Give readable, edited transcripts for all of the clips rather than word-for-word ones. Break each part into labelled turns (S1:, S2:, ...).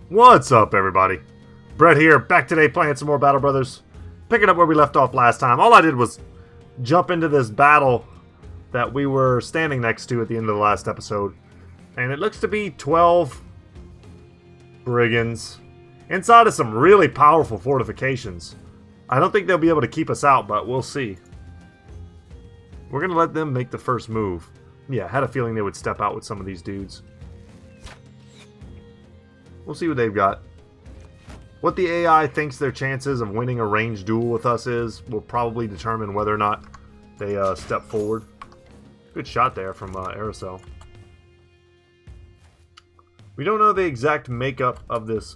S1: What's up, everybody? Brett here, back today playing some more Battle Brothers. Picking up where we left off last time. All I did was jump into this battle that we were standing next to at the end of the last episode. And it looks to be 12 brigands inside of some really powerful fortifications. I don't think they'll be able to keep us out, but we'll see. We're going to let them make the first move. Yeah, I had a feeling they would step out with some of these dudes. We'll see what they've got. What the AI thinks their chances of winning a ranged duel with us is will probably determine whether or not they step forward. Good shot there from Aerosol. We don't know the exact makeup of this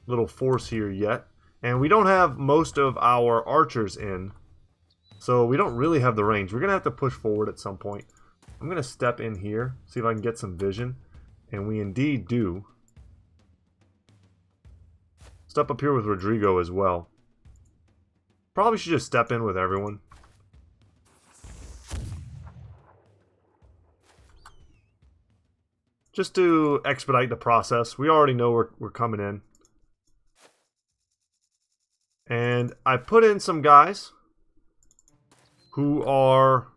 S1: little force here yet. And we don't have most of our archers in. So we don't really have the range. We're going to have to push forward at some point. I'm going to step in here, see if I can get some vision. And we indeed do. Step up here with Rodrigo as well. Probably should just step in with everyone. Just to expedite the process. We already know we're coming in. And I put in some guys who are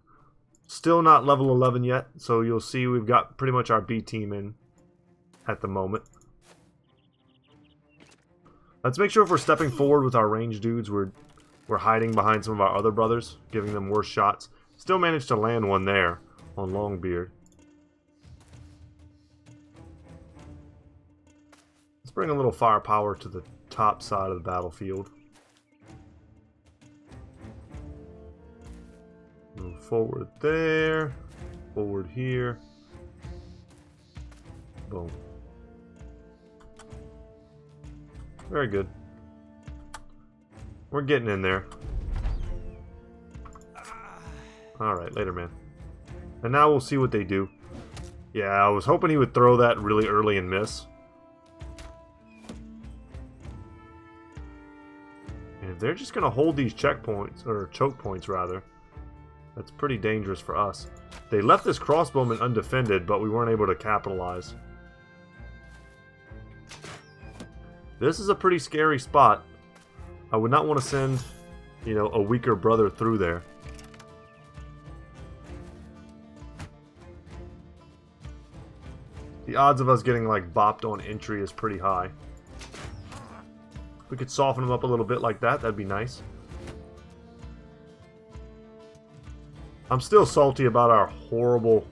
S1: still not level 11 yet. So you'll see we've got pretty much our B team in at the moment. Let's make sure if we're stepping forward with our ranged dudes, we're hiding behind some of our other brothers, giving them worse shots. Still managed to land one there on Longbeard. Let's bring a little firepower to the top side of the battlefield. Move forward there, forward here. Boom. Very good. We're getting in there. Alright, later, man. And now we'll see what they do. Yeah, I was hoping he would throw that really early and miss. And if they're just going to hold these checkpoints, or choke points rather, that's pretty dangerous for us. They left this crossbowman undefended, but we weren't able to capitalize. This is a pretty scary spot. I would not want to send, a weaker brother through there. The odds of us getting, bopped on entry is pretty high. If we could soften them up a little bit like that, that'd be nice. I'm still salty about our horrible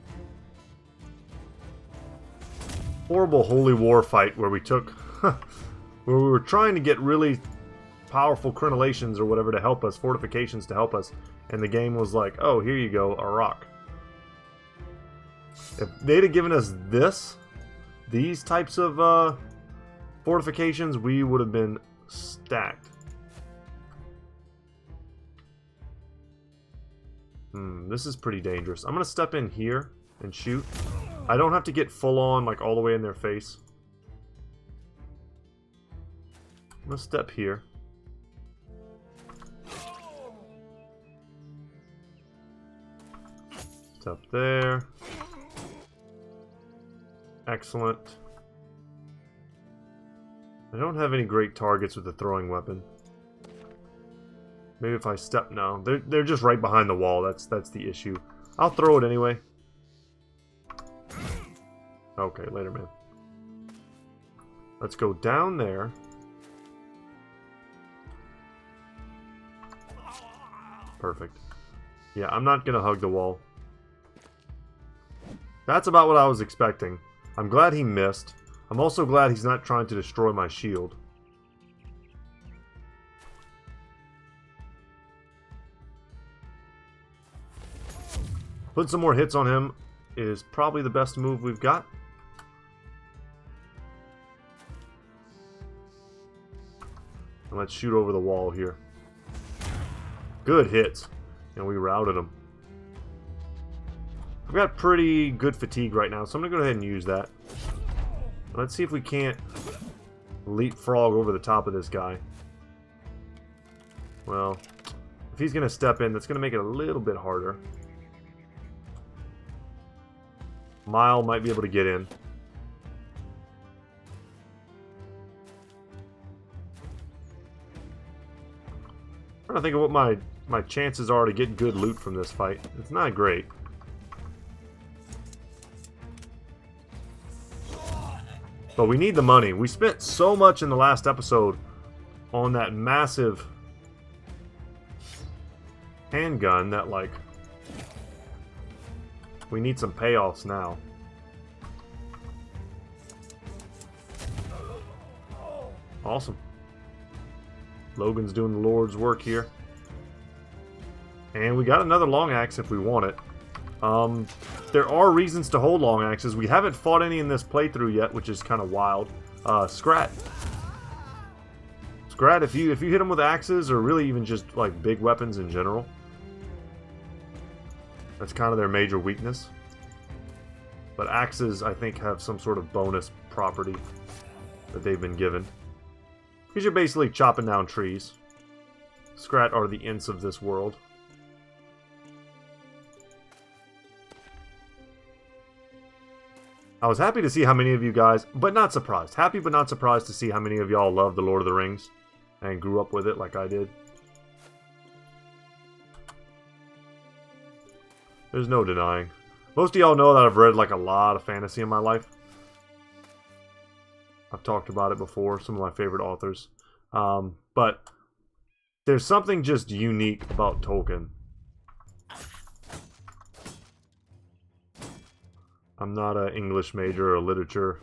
S1: Holy War fight where we took... where we were trying to get really powerful crenellations or whatever to help us, fortifications to help us, and the game was like, oh, here you go, a rock. If they'd have given us these types of fortifications, we would have been stacked. This is pretty dangerous. I'm going to step in here and shoot. I don't have to get full on, all the way in their face. I'm going to step here. Step there. Excellent. I don't have any great targets with the throwing weapon. Maybe if I step... No, they're just right behind the wall. That's the issue. I'll throw it anyway. Okay, later, man. Let's go down there. Perfect. Yeah, I'm not going to hug the wall. That's about what I was expecting. I'm glad he missed. I'm also glad he's not trying to destroy my shield. Put some more hits on him is probably the best move we've got. And let's shoot over the wall here. Good hits. And we routed them. I've got pretty good fatigue right now, so I'm going to go ahead and use that. Let's see if we can't leapfrog over the top of this guy. Well, if he's going to step in, that's going to make it a little bit harder. Mile might be able to get in. trying to think of what my chances are to get good loot from this fight. It's not great. But we need the money. We spent so much in the last episode on that massive handgun that, like, we need some payoffs now. Awesome. Logan's doing the Lord's work here. And we got another long axe if we want it. There are reasons to hold long axes. We haven't fought any in this playthrough yet, which is kind of wild. Scrat. Scrat, if you hit them with axes, or really even just like big weapons in general, that's kind of their major weakness. But axes, I think, have some sort of bonus property that they've been given. Because you're basically chopping down trees. Scrat are the Ints of this world. I was happy to see how many of you guys, but not surprised. Happy but not surprised to see how many of y'all love The Lord of the Rings and grew up with it like I did. There's no denying. Most of y'all know that I've read like a lot of fantasy in my life. I've talked about it before, some of my favorite authors. But there's something just unique about Tolkien. I'm not an English major or a literature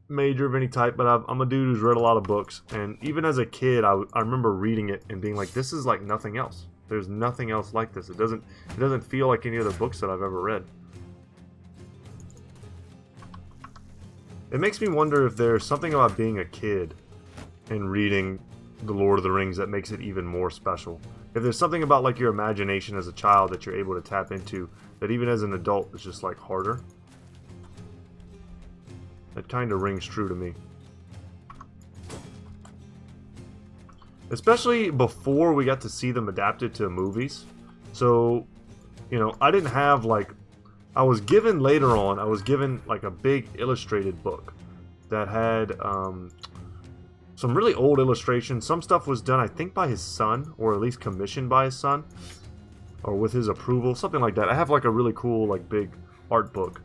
S1: major of any type, but I'm a dude who's read a lot of books. And even as a kid, I remember reading it and being like, this is like nothing else. There's nothing else like this. It doesn't feel like any other books that I've ever read. It makes me wonder if there's something about being a kid and reading The Lord of the Rings that makes it even more special. If there's something about like your imagination as a child that you're able to tap into that even as an adult is just like harder. That kind of rings true to me. Especially before we got to see them adapted to movies. So, you know, I didn't have like... I was given later on, I was given like a big illustrated book that had some really old illustrations. Some stuff was done, I think, by his son, or at least commissioned by his son, or with his approval, something like that. I have like a really cool, like, big art book.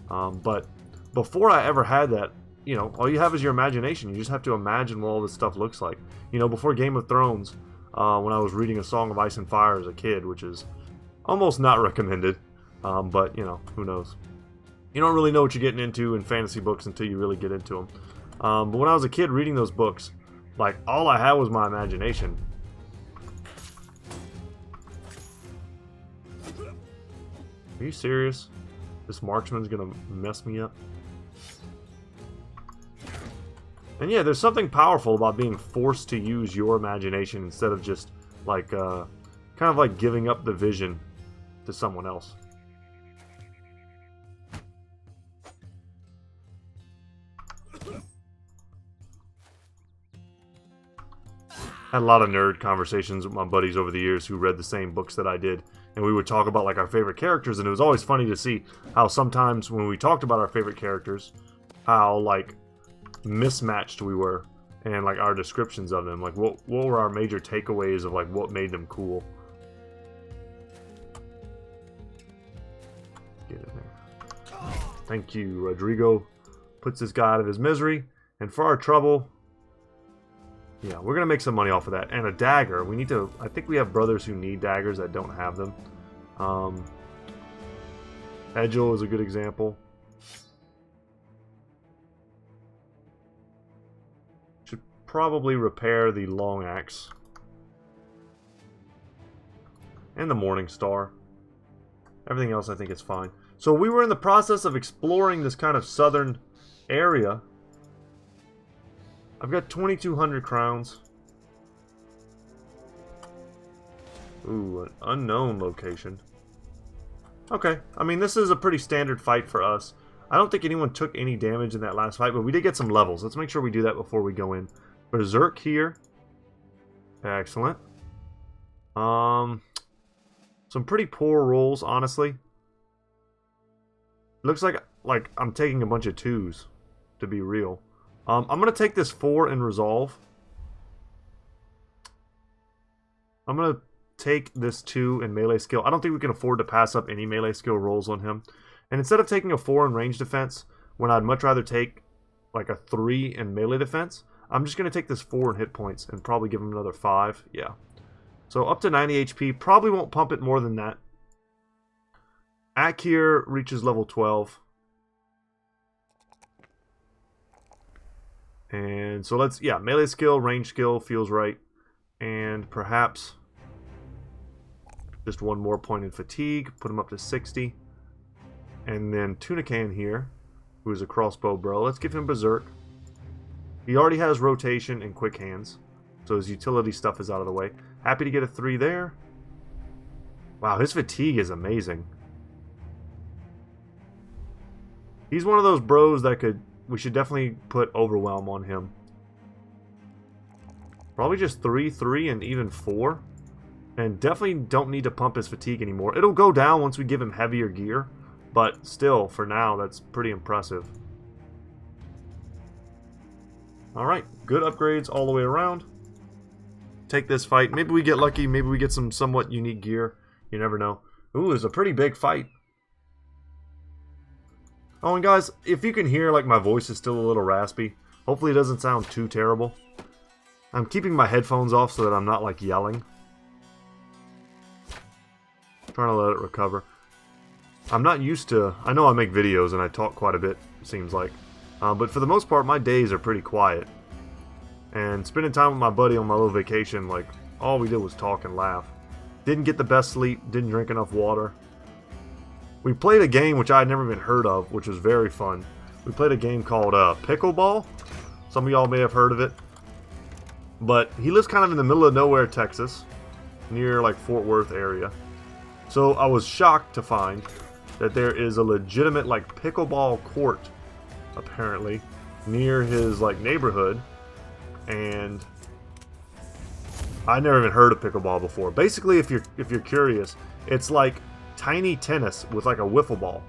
S1: But before I ever had that, you know, all you have is your imagination. You just have to imagine what all this stuff looks like. You know, before Game of Thrones, when I was reading A Song of Ice and Fire as a kid, which is almost not recommended, but, you know, who knows. You don't really know what you're getting into in fantasy books until you really get into them. But when I was a kid reading those books, like, all I had was my imagination. Are you serious? This marksman's gonna mess me up? And yeah, there's something powerful about being forced to use your imagination instead of just, like, kind of like giving up the vision to someone else. Had a lot of nerd conversations with my buddies over the years who read the same books that I did, and we would talk about like our favorite characters, and it was always funny to see how sometimes when we talked about our favorite characters, how like mismatched we were, and like our descriptions of them, like what were our major takeaways of like what made them cool. Get in there. Thank you, Rodrigo. Puts this guy out of his misery, and for our trouble. Yeah, we're going to make some money off of that. And a dagger. We need to... I think we have brothers who need daggers that don't have them. Edgel is a good example. Should probably repair the long axe. And the Morning Star. Everything else I think is fine. So we were in the process of exploring this kind of southern area. I've got 2,200 crowns. Ooh, an unknown location. Okay, I mean, this is a pretty standard fight for us. I don't think anyone took any damage in that last fight, but we did get some levels. Let's make sure we do that before we go in. Berserk here. Excellent. Some pretty poor rolls, honestly. Looks like I'm taking a bunch of 2s, to be real. I'm going to take this 4 and resolve. I'm going to take this 2 in melee skill. I don't think we can afford to pass up any melee skill rolls on him. And instead of taking a 4 in range defense, when I'd much rather take like a 3 in melee defense, I'm just going to take this 4 in hit points and probably give him another 5. Yeah. So up to 90 HP. Probably won't pump it more than that. Akir reaches level 12. And so let's, yeah, melee skill, range skill feels right. And perhaps just 1 more point in fatigue. Put him up to 60. And then Tunican here, who is a crossbow bro. Let's give him Berserk. He already has rotation and quick hands. So his utility stuff is out of the way. Happy to get a 3 there. Wow, his fatigue is amazing. He's one of those bros that could... We should definitely put Overwhelm on him. Probably just 3, 3, and even 4. And definitely don't need to pump his fatigue anymore. It'll go down once we give him heavier gear. But still, for now, that's pretty impressive. Alright, good upgrades all the way around. Take this fight. Maybe we get lucky. Maybe we get some somewhat unique gear. You never know. Ooh, it's a pretty big fight. Oh, and guys, if you can hear, like, my voice is still a little raspy, hopefully it doesn't sound too terrible. I'm keeping my headphones off so that I'm not, like, yelling. Trying to let it recover. I'm not used to... I know I make videos and I talk quite a bit, it seems like. But for the most part, my days are pretty quiet. And spending time with my buddy on my little vacation, like, all we did was talk and laugh. Didn't get the best sleep, didn't drink enough water. We played a game which I had never even heard of, which was very fun. We played a game called Pickleball. Some of y'all may have heard of it. But he lives kind of in the middle of nowhere, Texas. Near, like, Fort Worth area. So I was shocked to find that there is a legitimate, like, pickleball court, apparently, near his, like, neighborhood. And I never even heard of pickleball before. Basically, if you're curious, it's like tiny tennis with like a wiffle ball,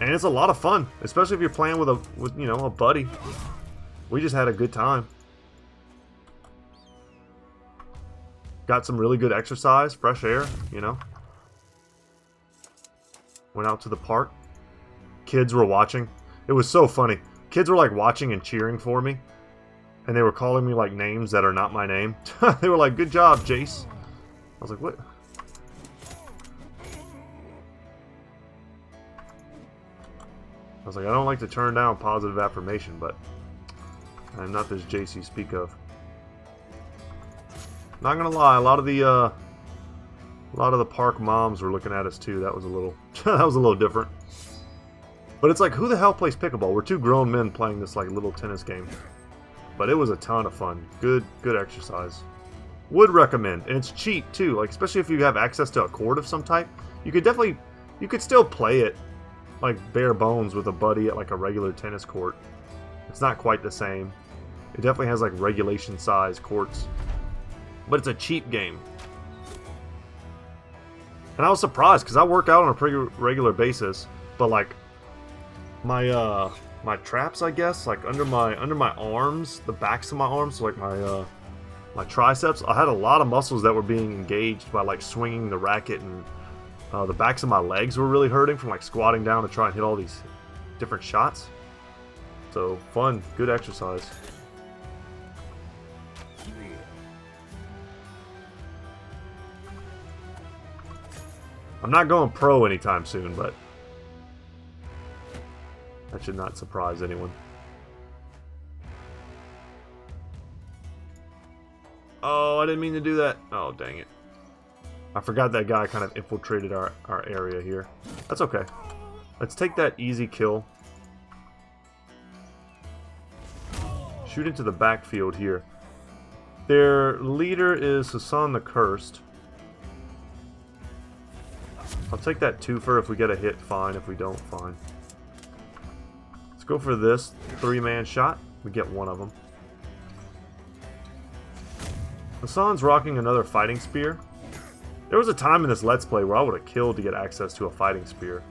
S1: and it's a lot of fun, especially if you're playing with you know, a buddy. We just had a good time. Got some really good exercise, fresh air, you know. Went out to the park. Kids were watching. It was so funny. Kids were like watching and cheering for me. And they were calling me like names that are not my name. They were like, "Good job, Jace." I was like, "What?" I was like, I don't like to turn down positive affirmation, but I'm not this Jace you speak of. Not gonna lie, a lot of the park moms were looking at us too. That was a little that was a little different. But it's like, who the hell plays pickleball? We're 2 grown men playing this like little tennis game. But it was a ton of fun. Good exercise. Would recommend. And it's cheap too. Like, especially if you have access to a court of some type. You could still play it like bare bones with a buddy at like a regular tennis court. It's not quite the same. It definitely has like regulation size courts. But it's a cheap game. And I was surprised because I work out on a pretty regular basis. But like my traps, I guess, like under my arms, the backs of my arms, so like my triceps, I had a lot of muscles that were being engaged by like swinging the racket, and the backs of my legs were really hurting from like squatting down to try and hit all these different shots. So fun, good exercise. I'm not going pro anytime soon, but that should not surprise anyone. Oh, I didn't mean to do that. Oh, dang it. I forgot that guy kind of infiltrated our area here. That's okay. Let's take that easy kill. Shoot into the backfield here. Their leader is Hassan the Cursed. I'll take that twofer. If we get a hit, fine. If we don't, fine. Let's go for this 3-man shot. We get one of them. Hassan's rocking another fighting spear. There was a time in this Let's Play where I would have killed to get access to a fighting spear.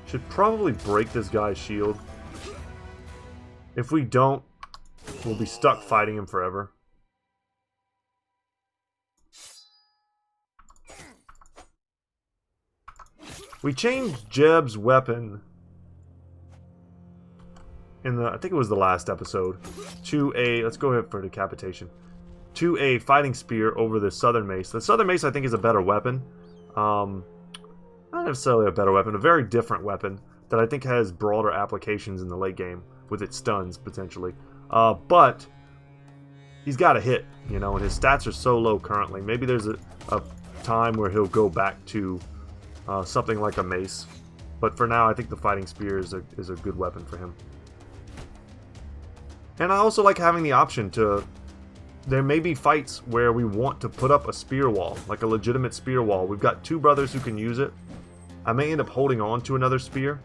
S1: Should probably break this guy's shield. If we don't, we'll be stuck fighting him forever. We changed Jeb's weapon in the, I think it was the last episode, to a, let's go ahead for decapitation, to a fighting spear over the Southern Mace. The Southern Mace I think is a better weapon. Not necessarily a better weapon, a very different weapon that I think has broader applications in the late game with its stuns potentially. But he's got a hit, you know, and his stats are so low currently. Maybe there's a time where he'll go back to something like a mace. But for now, I think the fighting spear is a good weapon for him. And I also like having the option to... There may be fights where we want to put up a spear wall, like a legitimate spear wall. We've got two brothers who can use it. I may end up holding on to another spear.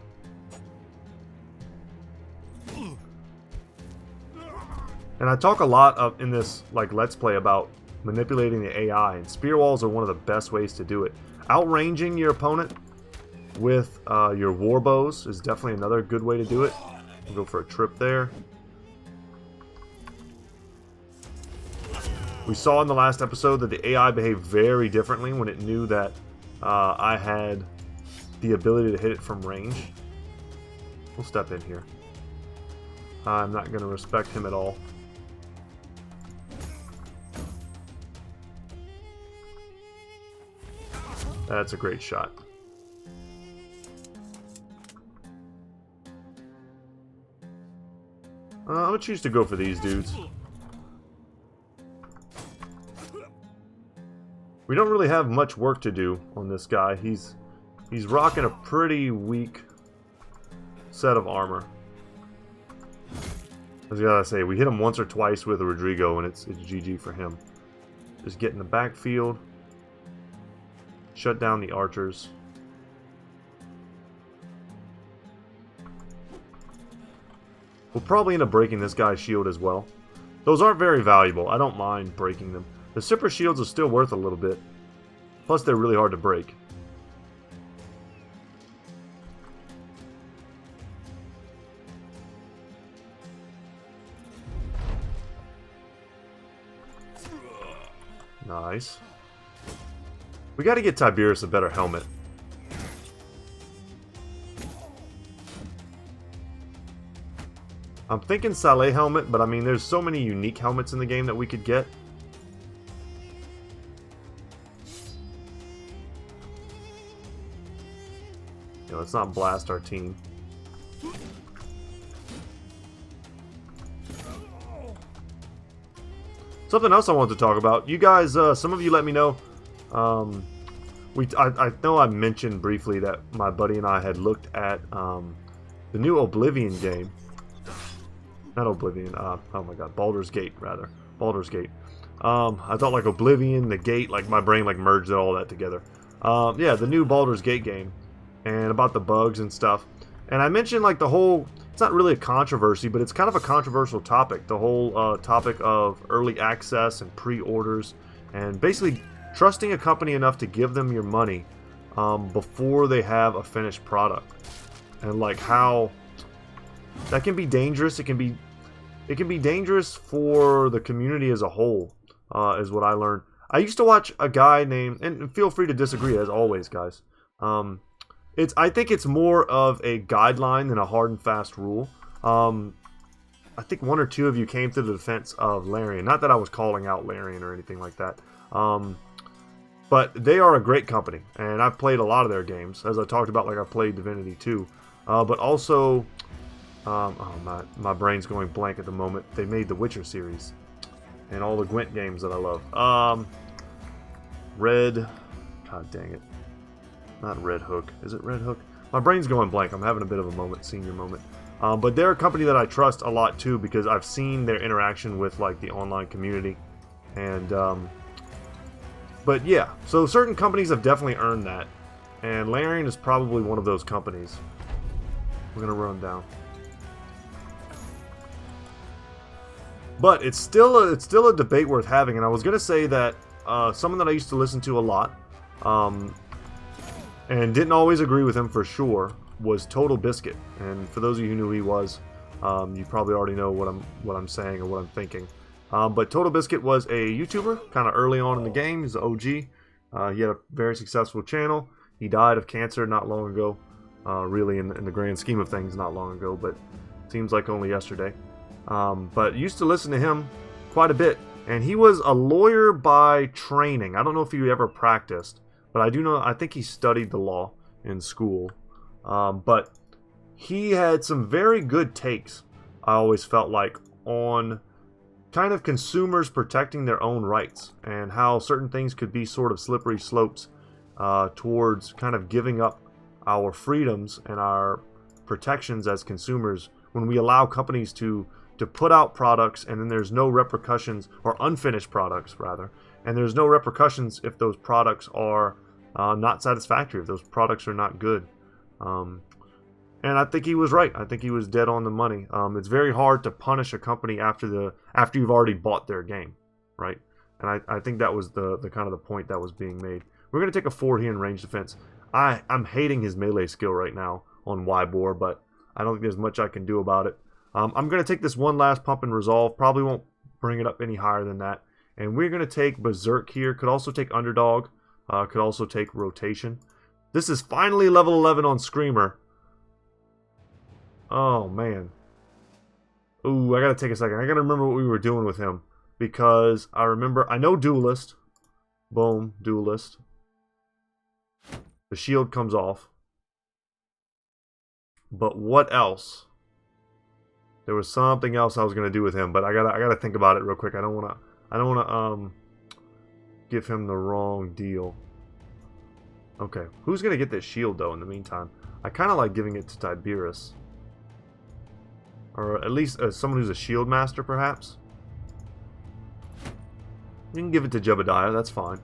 S1: And I talk a lot in this like Let's Play about manipulating the AI, and spear walls are one of the best ways to do it. Outranging your opponent with your war bows is definitely another good way to do it. We'll go for a trip there. We saw in the last episode that the AI behaved very differently when it knew that I had the ability to hit it from range. We'll step in here. I'm not going to respect him at all. That's a great shot. I'm going to choose to go for these dudes. We don't really have much work to do on this guy. He's rocking a pretty weak set of armor. I was gotta say, we hit him once or twice with Rodrigo, and it's GG for him. Just get in the backfield. Shut down the archers. We'll probably end up breaking this guy's shield as well. Those aren't very valuable. I don't mind breaking them. The super shields are still worth a little bit. Plus, they're really hard to break. Nice. We got to get Tiberius a better helmet. I'm thinking Saleh helmet, but I mean, there's so many unique helmets in the game that we could get. Yeah, let's not blast our team. Something else I wanted to talk about. You guys, some of you let me know. I know I mentioned briefly that my buddy and I had looked at the new Oblivion game. Not Oblivion. Oh my God, Baldur's Gate rather. Baldur's Gate. I thought like Oblivion, the Gate, like my brain like merged all that together. Yeah, the new Baldur's Gate game, and about the bugs and stuff. And I mentioned like the whole. It's not really a controversy, but it's kind of a controversial topic. The whole topic of early access and pre-orders, and basically trusting a company enough to give them your money before they have a finished product, and like how that can be dangerous. It can be dangerous for the community as a whole, is what I learned. I used to watch a guy named, and feel free to disagree as always, guys. I think it's more of a guideline than a hard and fast rule. I think one or two of you came to the defense of Larian. Not that I was calling out Larian or anything like that. But they are a great company, and I've played a lot of their games. As I talked about, like I played Divinity 2. But also, oh, my brain's going blank at the moment. They made the Witcher series and all the Gwent games that I love. Red, god dang it. Not Red Hook. Is it Red Hook? My brain's going blank. I'm having a bit of a moment, senior moment. But they're a company that I trust a lot too, because I've seen their interaction with like the online community. And but yeah, so certain companies have definitely earned that, and Larian is probably one of those companies. We're gonna run down. But it's still a debate worth having, and I was gonna say that someone that I used to listen to a lot, and didn't always agree with him for sure, was Total Biscuit. And for those of you who knew who he was, You probably already know what I'm saying or what I'm thinking. But Total Biscuit was a YouTuber kind of early on in the game. He's an OG. He had a very successful channel. He died of cancer not long ago. Really, in the grand scheme of things, not long ago, but seems like only yesterday. But used to listen to him quite a bit. And he was a lawyer by training. I don't know if he ever practiced, but I think he studied the law in school. But he had some very good takes, I always felt like, on kind of consumers protecting their own rights and how certain things could be sort of slippery slopes towards kind of giving up our freedoms and our protections as consumers when we allow companies to put out products and then there's no repercussions, or unfinished products rather, and there's no repercussions if those products are not satisfactory, if those products are not good. And I think he was right. I think he was dead on the money. It's very hard to punish a company after you've already bought their game, right? And I think that was the kind of the point that was being made. We're going to take a 4 here in range defense. I'm hating his melee skill right now on Wybor, but I don't think there's much I can do about it. I'm going to take this one last pump and resolve. Probably won't bring it up any higher than that. And we're going to take Berserk here. Could also take Underdog. Could also take Rotation. This is finally level 11 on Screamer. Oh, man. Ooh, I got to take a second. I got to remember what we were doing with him. Because I know Duelist. Boom, Duelist. The shield comes off. But what else? There was something else I was gonna do with him, but I gotta think about it real quick. I don't wanna give him the wrong deal. Okay, who's gonna get this shield though in the meantime? I kind of like giving it to Tiberius, or at least someone who's a shield master, perhaps. You can give it to Jebediah. That's fine.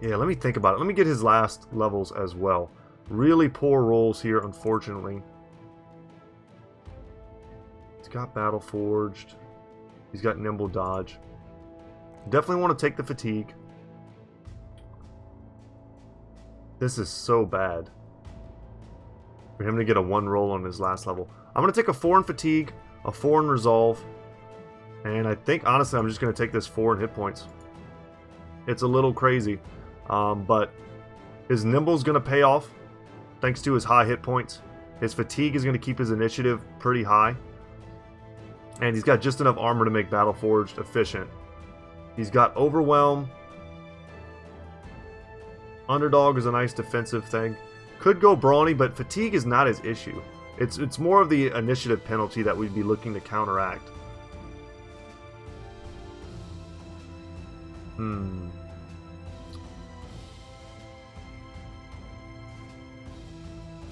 S1: Yeah, let me think about it. Let me get his last levels as well. Really poor rolls here, unfortunately. He's got Battle Forged. He's got Nimble Dodge. Definitely want to take the Fatigue. This is so bad for him to get a 1 roll on his last level. I'm going to take a 4 in Fatigue, a 4 in Resolve, and I think, honestly, I'm just going to take this 4 in hit points. It's a little crazy, but his Nimble's going to pay off thanks to his high hit points. His Fatigue is going to keep his initiative pretty high. And he's got just enough armor to make Battle Forged efficient. He's got Overwhelm. Underdog is a nice defensive thing. Could go Brawny, but Fatigue is not his issue. It's more of the initiative penalty that we'd be looking to counteract.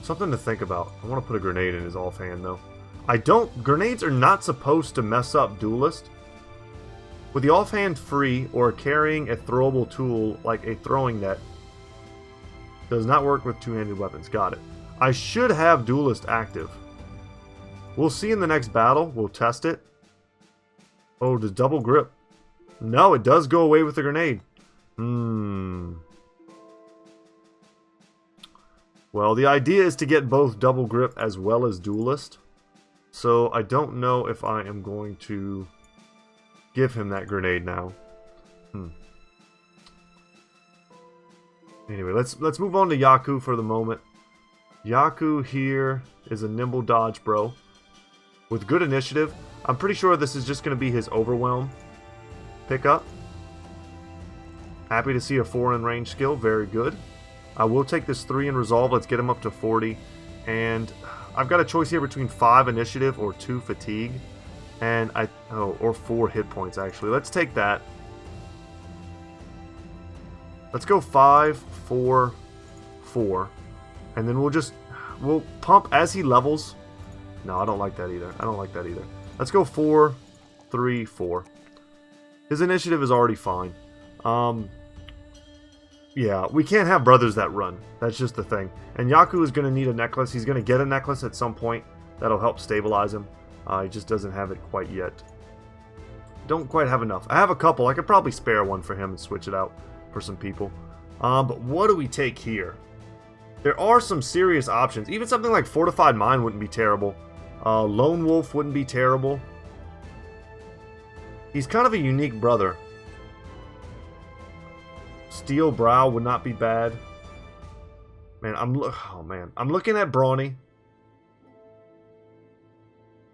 S1: Something to think about. I want to put a grenade in his offhand though. Grenades are not supposed to mess up Duelist. With the offhand free or carrying a throwable tool like a throwing net, does not work with two-handed weapons. Got it. I should have Duelist active. We'll see in the next battle. We'll test it. Oh, does double grip? No, it does go away with the grenade. Well, the idea is to get both double grip as well as Duelist. So I don't know if I am going to give him that grenade now. Anyway, let's move on to Yaku for the moment. Yaku here is a nimble dodge bro with good initiative. I'm pretty sure this is just going to be his Overwhelm pickup. Happy to see a 4 in range skill. Very good. I will take this 3 in Resolve. Let's get him up to 40. And I've got a choice here between 5 initiative or 2 fatigue. And or 4 hit points actually. Let's take that. Let's go 5, 4, 4. And then we'll pump as he levels. No, I don't like that either. I don't like that either. Let's go 4, 3, 4. His initiative is already fine. Yeah, we can't have brothers that run. That's just the thing. And Yaku is going to need a necklace. He's going to get a necklace at some point. That'll help stabilize him. He just doesn't have it quite yet. Don't quite have enough. I have a couple. I could probably spare one for him and switch it out for some people. But what do we take here? There are some serious options. Even something like Fortified Mind wouldn't be terrible. Lone Wolf wouldn't be terrible. He's kind of a unique brother. Steel Brow would not be bad. Man, I'm looking at Brawny.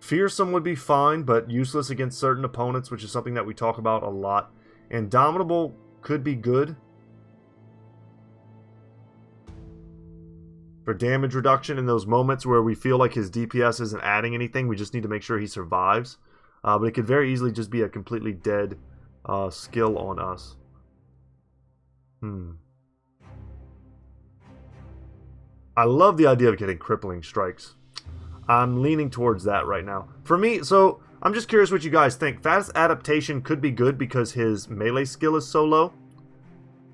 S1: Fearsome would be fine, but useless against certain opponents, which is something that we talk about a lot. Indomitable could be good for damage reduction in those moments where we feel like his DPS isn't adding anything. We just need to make sure he survives. But it could very easily just be a completely dead skill on us. I love the idea of getting crippling strikes. I'm leaning towards that right now. For me, so I'm just curious what you guys think. Fast adaptation could be good because his melee skill is so low.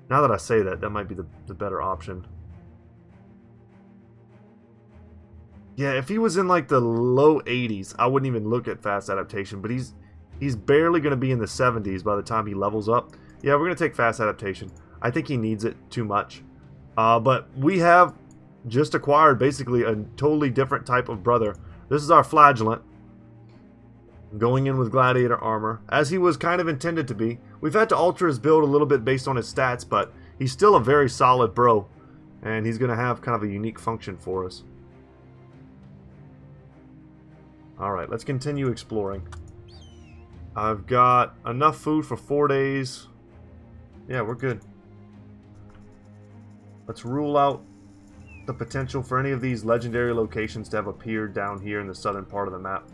S1: Now that I say that, that might be the better option. Yeah, if he was in like the low 80s, I wouldn't even look at fast adaptation, but he's barely going to be in the 70s by the time he levels up. Yeah, we're going to take fast adaptation. I think he needs it too much. But we have just acquired basically a totally different type of brother. This is our Flagellant, going in with Gladiator armor, as he was kind of intended to be. We've had to alter his build a little bit based on his stats, but he's still a very solid bro, and he's going to have kind of a unique function for us. Alright, let's continue exploring. I've got enough food for 4 days. Yeah, we're good. Let's rule out the potential for any of these legendary locations to have appeared down here in the southern part of the map.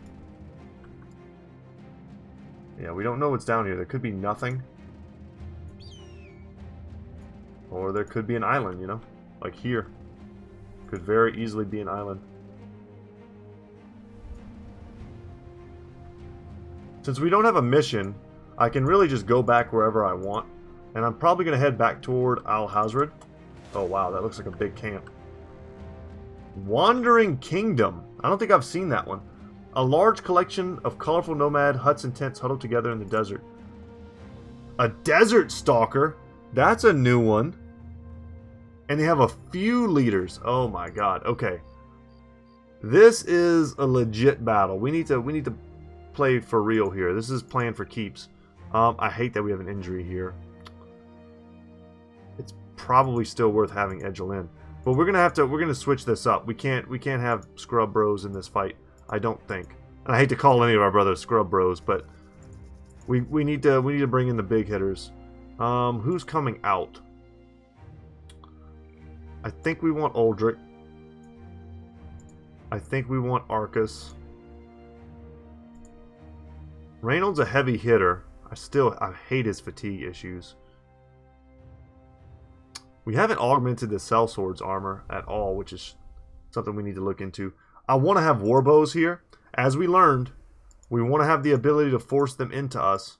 S1: Yeah, we don't know what's down here. There could be nothing. Or there could be an island, you know? Like here. Could very easily be an island. Since we don't have a mission, I can really just go back wherever I want. And I'm probably going to head back toward Al-Hazred. Oh wow, that looks like a big camp. Wandering Kingdom. I don't think I've seen that one. A large collection of colorful nomad huts and tents huddled together in the desert. A desert stalker? That's a new one. And they have a few leaders. Oh my god. Okay. This is a legit battle. We need to play for real here. This is planned for keeps. I hate that we have an injury here. It's probably still worth having Edgel in. But we're gonna switch this up. We can't have scrub bros in this fight. I don't think. And I hate to call any of our brothers scrub bros, but we need to bring in the big hitters. Who's coming out? I think we want Uldric. I think we want Arcus. Reynolds a heavy hitter. I hate his fatigue issues. We haven't augmented the sellsword's armor at all, which is something we need to look into. I want to have warbows here. As we learned, we want to have the ability to force them into us.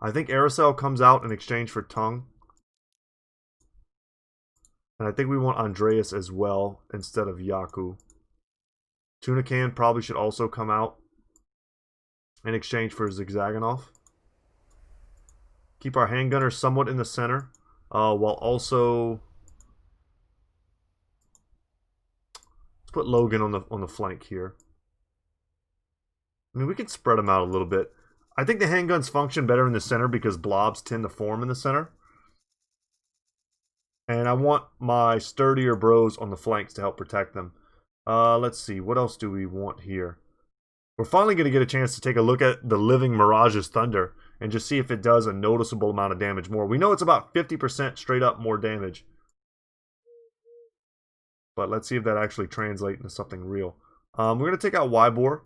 S1: I think Aracel comes out in exchange for Tongue. And I think we want Andreas as well instead of Yaku. Tunican probably should also come out in exchange for Zigzagonoff. Keep our handgunner somewhat in the center. While also, let's put Logan on the flank here. I mean, we can spread them out a little bit. I think the handguns function better in the center because blobs tend to form in the center. And I want my sturdier bros on the flanks to help protect them. Let's see, what else do we want here? We're finally going to get a chance to take a look at the Living Mirage's Thunder and just see if it does a noticeable amount of damage more. We know it's about 50% straight up more damage. But let's see if that actually translates into something real. We're going to take out Wybor.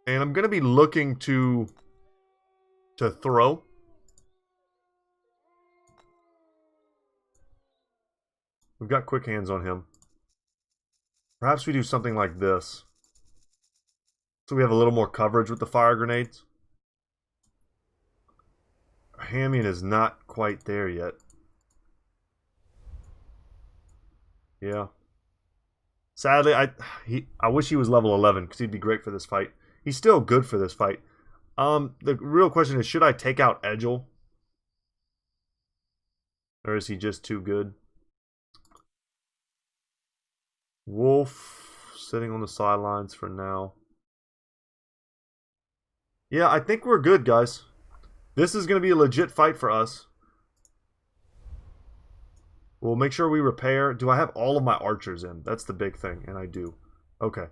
S1: And I'm going to be looking to throw. We've got quick hands on him. Perhaps we do something like this. So we have a little more coverage with the fire grenades. Hamian is not quite there yet. Yeah. Sadly, I wish he was level 11 because he'd be great for this fight. He's still good for this fight. The real question is, should I take out Edgel? Or is he just too good? Wolf sitting on the sidelines for now. Yeah, I think we're good, guys. This is going to be a legit fight for us. We'll make sure we repair. Do I have all of my archers in? That's the big thing, and I do. Okay.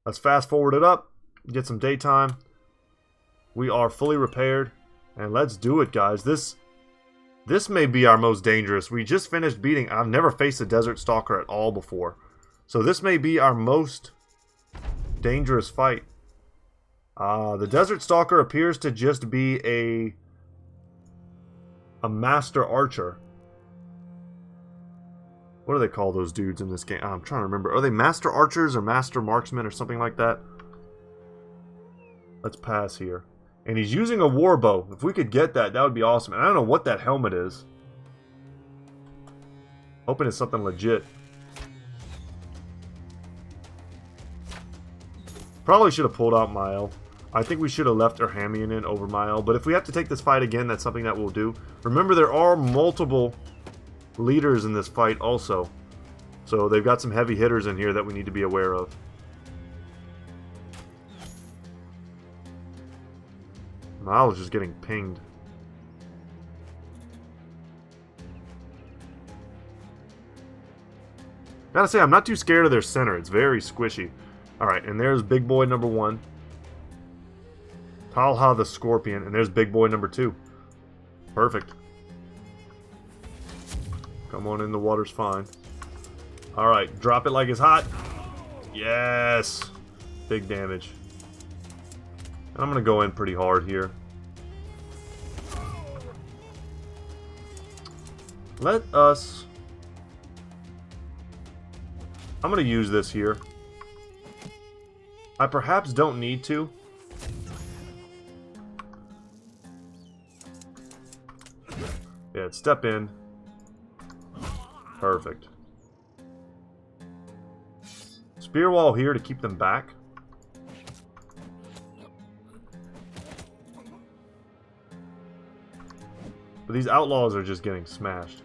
S1: Let's fast forward it up. Get some daytime. We are fully repaired. And let's do it, guys. This may be our most dangerous. We just finished beating... I've never faced a Desert Stalker at all before. So this may be our most dangerous fight. The Desert Stalker appears to just be a master archer. What do they call those dudes in this game? I'm trying to remember. Are they master archers or master marksmen or something like that? Let's pass here. And he's using a warbow. If we could get that, that would be awesome. And I don't know what that helmet is. Hoping it's something legit. Probably should have pulled out Mile. I think we should have left Erhamian in over Mile. But if we have to take this fight again, that's something that we'll do. Remember, there are multiple leaders in this fight also. So they've got some heavy hitters in here that we need to be aware of. Mile is just getting pinged. Gotta say, I'm not too scared of their center. It's very squishy. Alright, and there's big boy number 1. Talha the Scorpion, and there's big boy number 2. Perfect. Come on in, the water's fine. Alright, drop it like it's hot. Yes! Big damage. I'm going to go in pretty hard here. Let us... I'm going to use this here. I perhaps don't need to. Yeah, step in. Perfect. Spear wall here to keep them back. But these outlaws are just getting smashed.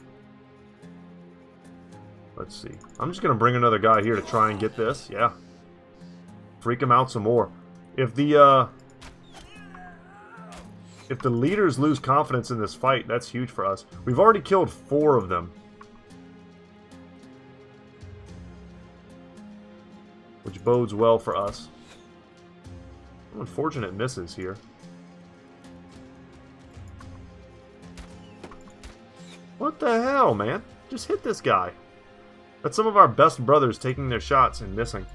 S1: Let's see. I'm just going to bring another guy here to try and get this. Yeah. Freak him out some more. If the leaders lose confidence in this fight, that's huge for us. We've already killed 4 of them. Which bodes well for us. Unfortunate misses here. What the hell, man? Just hit this guy. That's some of our best brothers taking their shots and missing.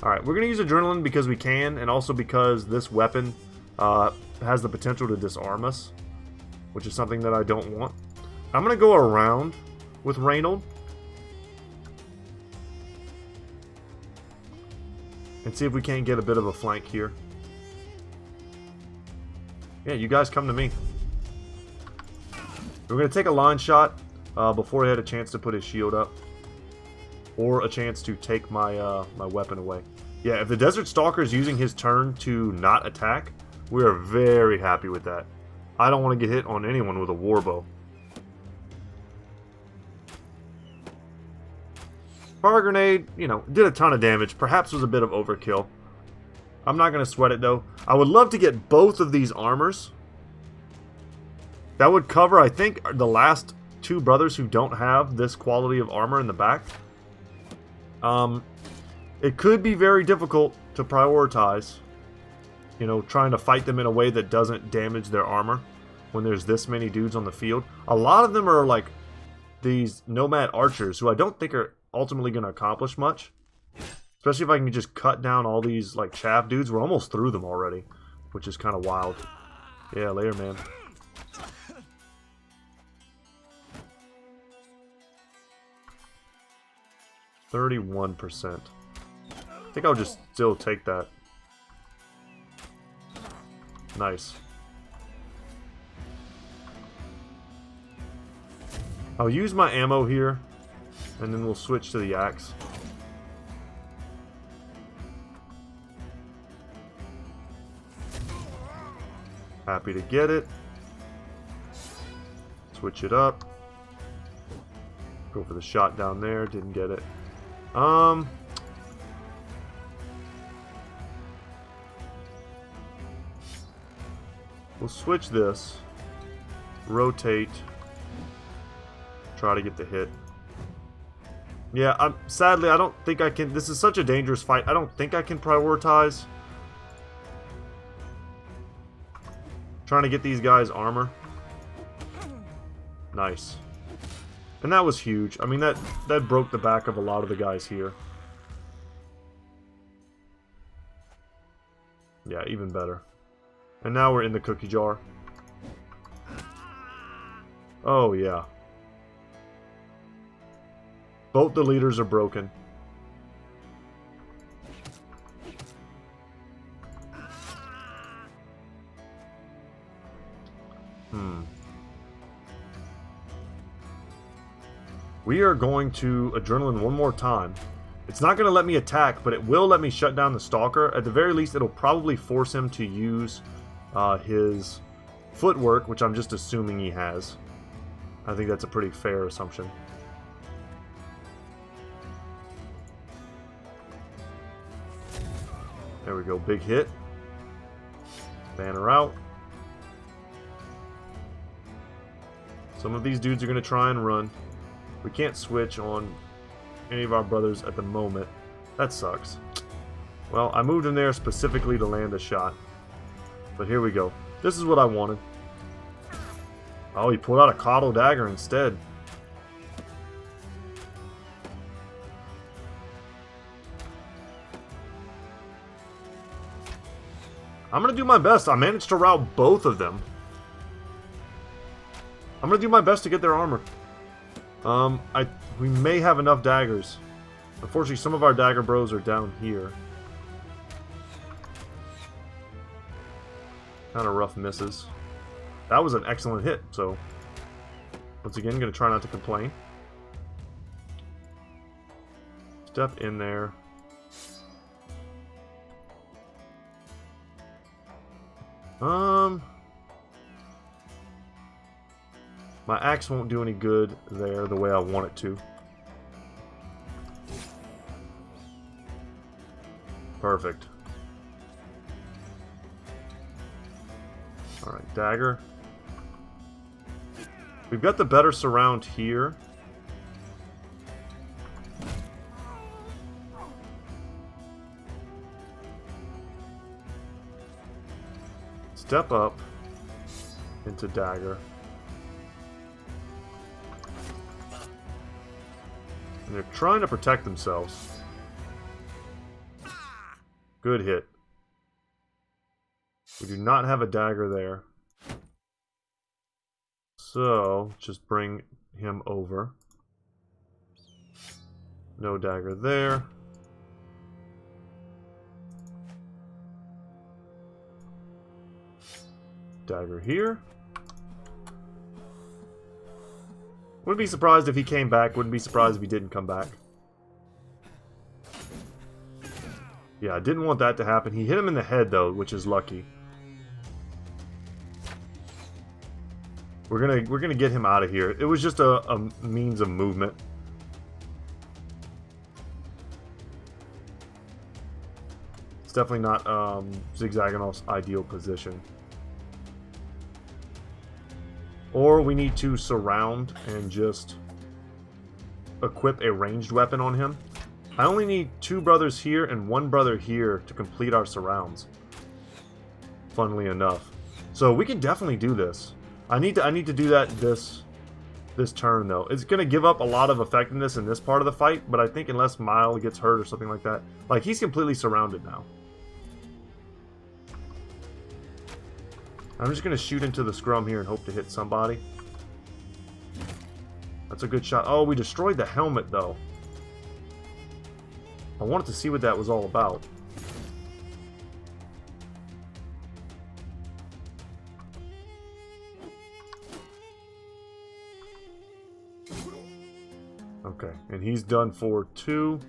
S1: Alright, we're going to use Adrenaline because we can, and also because this weapon has the potential to disarm us, which is something that I don't want. I'm going to go around with Reynold and see if we can't get a bit of a flank here. Yeah, you guys come to me. We're going to take a line shot before he had a chance to put his shield up. Or a chance to take my my weapon away. Yeah, if the Desert Stalker is using his turn to not attack, we are very happy with that. I don't want to get hit on anyone with a warbow. Fire grenade, you know, did a ton of damage. Perhaps was a bit of overkill. I'm not going to sweat it, though. I would love to get both of these armors. That would cover, I think, the last 2 brothers who don't have this quality of armor in the back. It could be very difficult to prioritize, you know, trying to fight them in a way that doesn't damage their armor when there's this many dudes on the field. A lot of them are like these nomad archers who I don't think are ultimately going to accomplish much. Especially if I can just cut down all these like chaff dudes. We're almost through them already, which is kind of wild. Yeah, later, man. %. I think I'll just still take that. Nice. I'll use my ammo here, and then we'll switch to the axe. Happy to get it. Switch it up. Go for the shot down there, didn't get it. We'll switch this. Rotate. Try to get the hit. Yeah, sadly, I don't think I can... This is such a dangerous fight. I don't think I can prioritize trying to get these guys armor. Nice. And that was huge. I mean, that broke the back of a lot of the guys here. Yeah, even better. And now we're in the cookie jar. Oh, yeah. Both the leaders are broken. We are going to Adrenaline one more time. It's not going to let me attack, but it will let me shut down the Stalker. At the very least, it'll probably force him to use his footwork, which I'm just assuming he has. I think that's a pretty fair assumption. There we go, big hit. Banner out. Some of these dudes are going to try and run. We can't switch on any of our brothers at the moment. That sucks. Well, I moved him there specifically to land a shot. But here we go. This is what I wanted. Oh, he pulled out a Coddle Dagger instead. I'm going to do my best. I managed to rout both of them. I'm going to do my best to get their armor. We may have enough daggers. Unfortunately, some of our dagger bros are down here. Kind of rough misses. That was an excellent hit, so... Once again, going to try not to complain. Step in there. My axe won't do any good there the way I want it to. Perfect. Alright, dagger. We've got the better surround here. Step up into dagger. And they're trying to protect themselves. Good hit. We do not have a dagger there. So, just bring him over. No dagger there. Dagger here. Wouldn't be surprised if he came back. Wouldn't be surprised if he didn't come back. Yeah, I didn't want that to happen. He hit him in the head, though, which is lucky. We're gonna get him out of here. It was just a means of movement. It's definitely not Zigzagonoff's ideal position. Or we need to surround and just equip a ranged weapon on him. I only need 2 brothers here and 1 brother here to complete our surrounds. Funnily enough. So we can definitely do this. I need to do that this turn though. It's gonna give up a lot of effectiveness in this part of the fight, but I think unless Mile gets hurt or something like that, like he's completely surrounded now. I'm just gonna shoot into the scrum here and hope to hit somebody. That's a good shot. Oh, we destroyed the helmet though. I wanted to see what that was all about. Okay, and he's done for 2.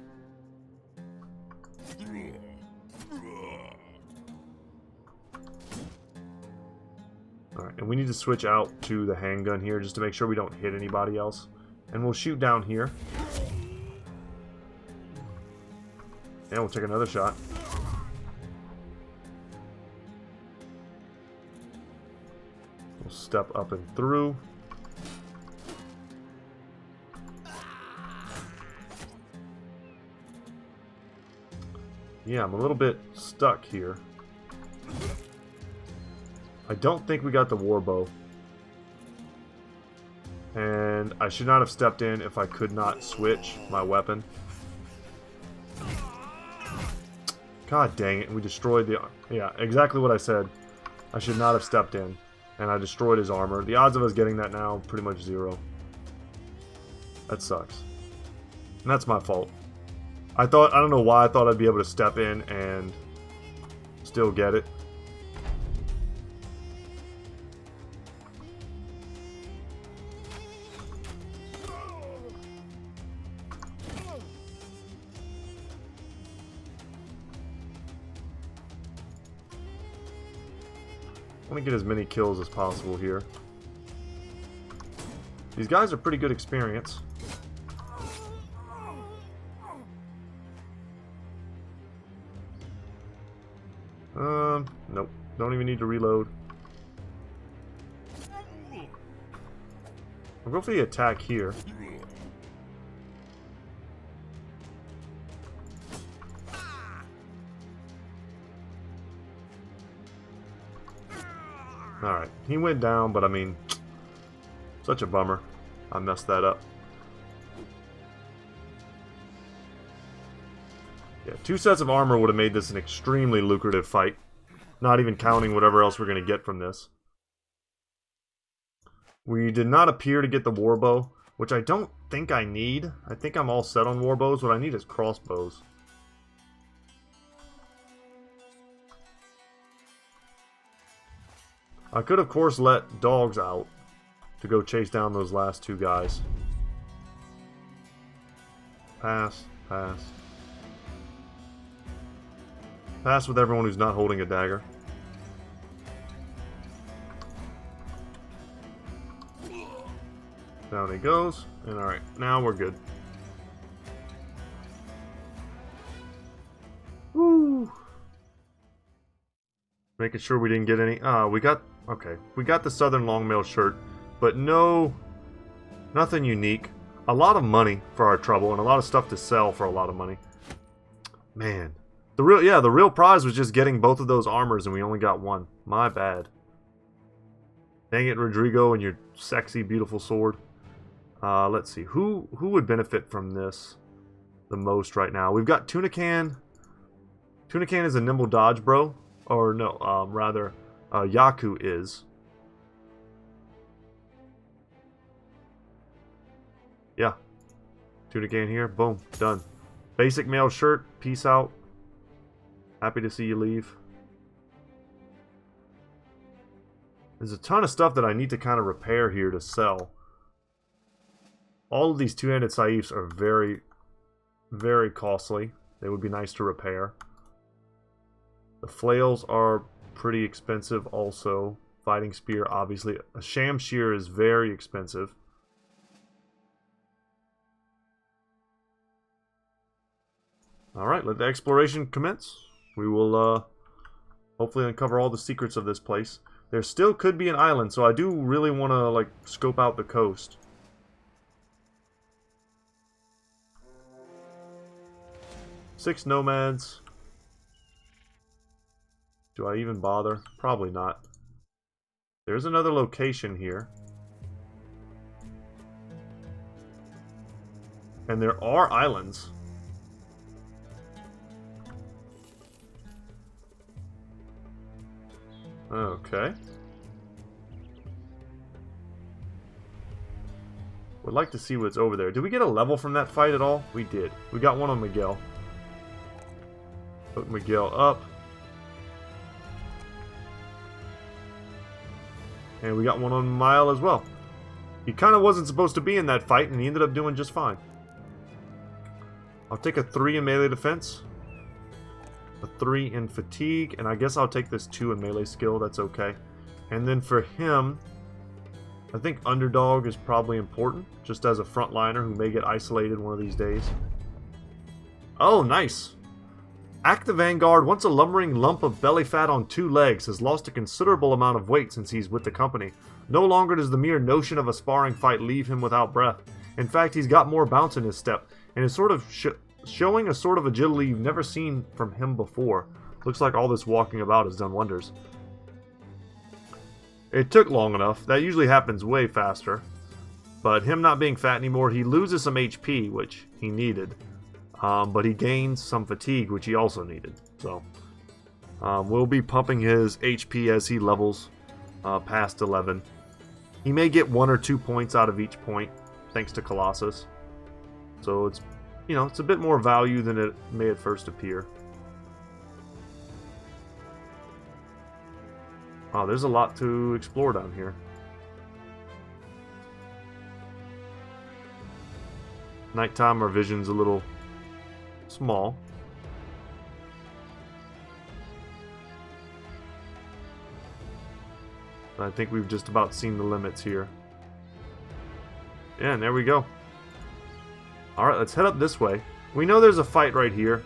S1: Alright, and we need to switch out to the handgun here just to make sure we don't hit anybody else. And we'll shoot down here. And we'll take another shot. We'll step up and through. Yeah, I'm a little bit stuck here. I don't think we got the warbow. And I should not have stepped in if I could not switch my weapon. God dang it, we destroyed the... Yeah, exactly what I said. I should not have stepped in. And I destroyed his armor. The odds of us getting that now, pretty much 0. That sucks. And that's my fault. I don't know why I thought I'd be able to step in and still get it. I want to get as many kills as possible here. These guys are pretty good experience. Nope. Don't even need to reload. I'll go for the attack here. Alright, he went down, but I mean, such a bummer. I messed that up. Yeah, 2 sets of armor would have made this an extremely lucrative fight. Not even counting whatever else we're going to get from this. We did not appear to get the warbow, which I don't think I need. I think I'm all set on warbows. What I need is crossbows. I could, of course, let dogs out to go chase down those last 2 guys. Pass, pass. Pass with everyone who's not holding a dagger. Down he goes. And alright, now we're good. Woo! Making sure we didn't get any... we got... Okay, we got the Southern Longmail shirt, but nothing unique. A lot of money for our trouble, and a lot of stuff to sell for a lot of money. Man. The real prize was just getting both of those armors, and we only got one. My bad. Dang it, Rodrigo, and your sexy, beautiful sword. Let's see. Who would benefit from this the most right now? We've got Tunican. Tunican is a nimble dodge, bro. Or no, rather, Yaku is. Yeah. Tunican here. Boom. Done. Basic mail shirt. Peace out. Happy to see you leave. There's a ton of stuff that I need to kind of repair here to sell. All of these two-handed saifs are very, very costly. They would be nice to repair. The flails are pretty expensive also. Fighting spear, obviously. A shamshear is very expensive. Alright, let the exploration commence. We will hopefully uncover all the secrets of this place. There still could be an island, so I do really want to like scope out the coast. Six nomads. Do I even bother? Probably not. There's another location here. And there are islands. Okay. Would like to see what's over there. Did we get a level from that fight at all? We did. We got one on Miguel. Hook Miguel up. And we got one on Mile as well. He kind of wasn't supposed to be in that fight, and he ended up doing just fine. I'll take a 3 in melee defense. A 3 in fatigue, and I guess I'll take this 2 in melee skill, that's okay. And then for him, I think underdog is probably important, just as a frontliner who may get isolated one of these days. Oh, nice! Act the Vanguard, once a lumbering lump of belly fat on 2 legs, has lost a considerable amount of weight since he's with the company. No longer does the mere notion of a sparring fight leave him without breath. In fact, he's got more bounce in his step, and is sort of showing a sort of agility you've never seen from him before. Looks like all this walking about has done wonders. It took long enough. That usually happens way faster. But him not being fat anymore, he loses some HP, which he needed. But he gains some fatigue, which he also needed. So, we'll be pumping his HP as he levels past 11. He may get 1 or 2 points out of each point, thanks to Colossus. So it's, you know, it's a bit more value than it may at first appear. Oh, there's a lot to explore down here. Nighttime, our vision's a little small. I think we've just about seen the limits here. Yeah, and there we go. Alright, let's head up this way. We know there's a fight right here.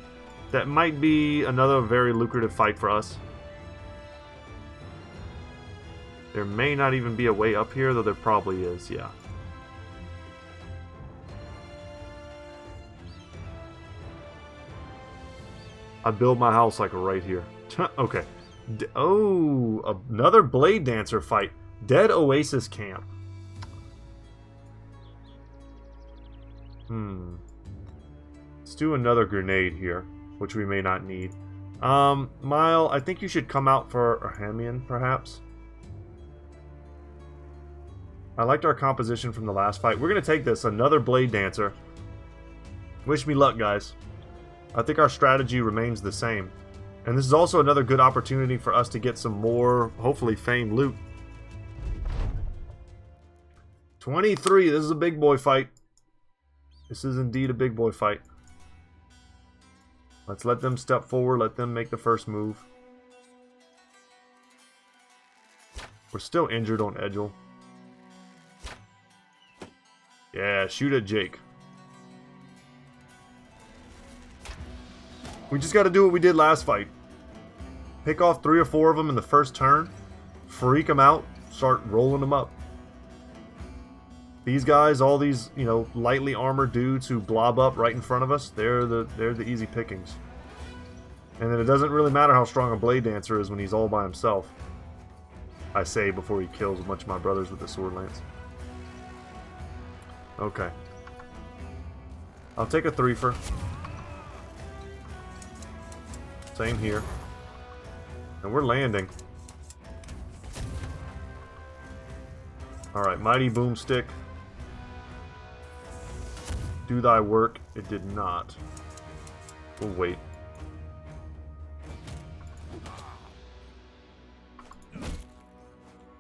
S1: That might be another very lucrative fight for us. There may not even be a way up here, though there probably is, yeah. I build my house like right here. Okay. Oh, another Blade Dancer fight. Dead Oasis Camp. Let's do another grenade here, which we may not need. Mile, I think you should come out for a Hamian, perhaps. I liked our composition from the last fight. We're going to take this, another Blade Dancer. Wish me luck, guys. I think our strategy remains the same. And this is also another good opportunity for us to get some more, hopefully, famed loot. 23, this is a big boy fight. This is indeed a big boy fight. Let's let them step forward, let them make the first move. We're still injured on Edgel. Yeah, shoot at Jake. We just got to do what we did last fight. Pick off 3 or 4 of them in the first turn. Freak them out. Start rolling them up. These guys, all these, you know, lightly armored dudes who blob up right in front of us, they're the easy pickings. And then it doesn't really matter how strong a Blade Dancer is when he's all by himself. I say before he kills a bunch of my brothers with the Sword Lance. Okay. I'll take a 3-fer. Same here. And we're landing. Alright, Mighty Boomstick. Do thy work. It did not. We'll wait.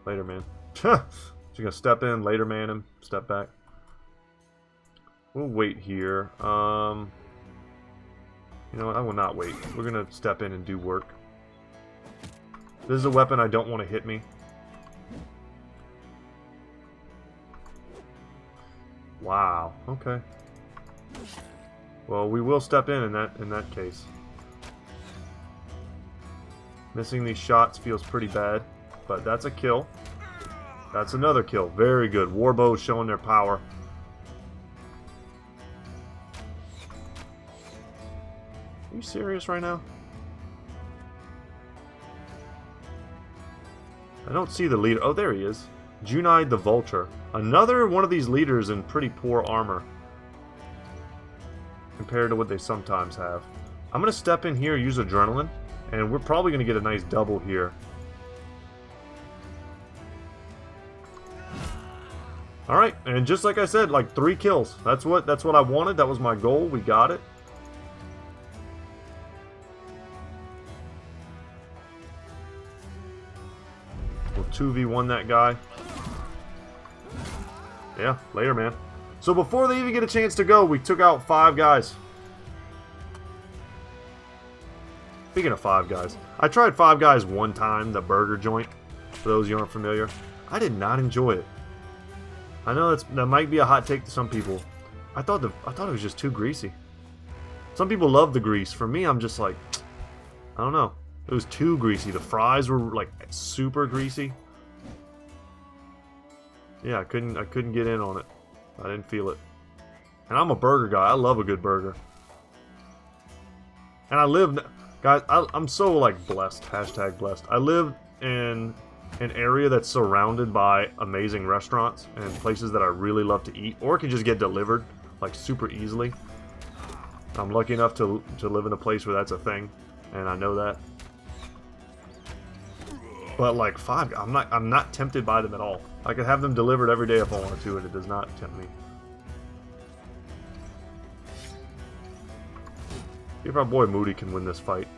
S1: Later, man. Just gonna step in, later man him, step back. We'll wait here. You know what? I will not wait. We're gonna step in and do work. This is a weapon I don't want to hit me. Wow. Okay. Well, we will step in that case. Missing these shots feels pretty bad, but that's a kill. That's another kill. Very good. Warbows showing their power. Are you serious right now? I don't see the leader. Oh, there he is. Junai the Vulture. Another one of these leaders in pretty poor armor. Compared to what they sometimes have. I'm going to step in here, use Adrenaline. And we're probably going to get a nice double here. Alright, and just like I said, like 3 kills. That's what I wanted. That was my goal. We got it. We'll 2v1 that guy. Yeah, later, man. So before they even get a chance to go, we took out 5 guys. Speaking of 5 guys, I tried 5 guys one time, the burger joint. For those you aren't familiar, I did not enjoy it. I know that might be a hot take to some people. I thought it was just too greasy. Some people love the grease. For me, I'm just like, I don't know. It was too greasy. The fries were like super greasy. Yeah, I couldn't get in on it. I didn't feel it. And I'm a burger guy. I love a good burger. And I live, guys, I'm so like blessed, hashtag blessed. I live in an area that's surrounded by amazing restaurants and places that I really love to eat, or it can just get delivered like super easily. I'm lucky enough to live in a place where that's a thing, and I know that. But like I'm not tempted by them at all. I could have them delivered every day if I wanted to, and it does not tempt me. See if our boy Moody can win this fight.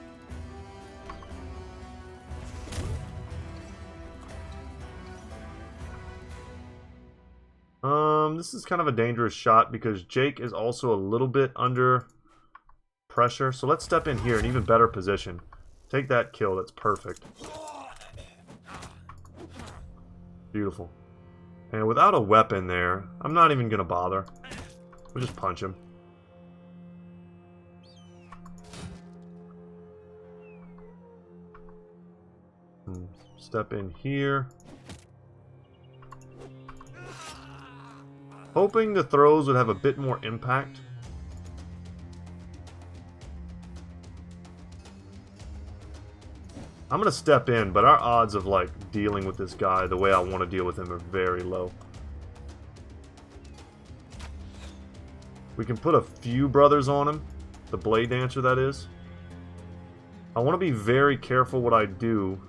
S1: This is kind of a dangerous shot because Jake is also a little bit under pressure. So let's step in here, an even better position. Take that kill, that's perfect. Beautiful. And without a weapon there, I'm not even going to bother. We'll just punch him. Step in here. Hoping the throws would have a bit more impact. I'm going to step in, but our odds of like dealing with this guy the way I want to deal with him are very low. We can put a few brothers on him. The blade dancer, that is. I want to be very careful what I do.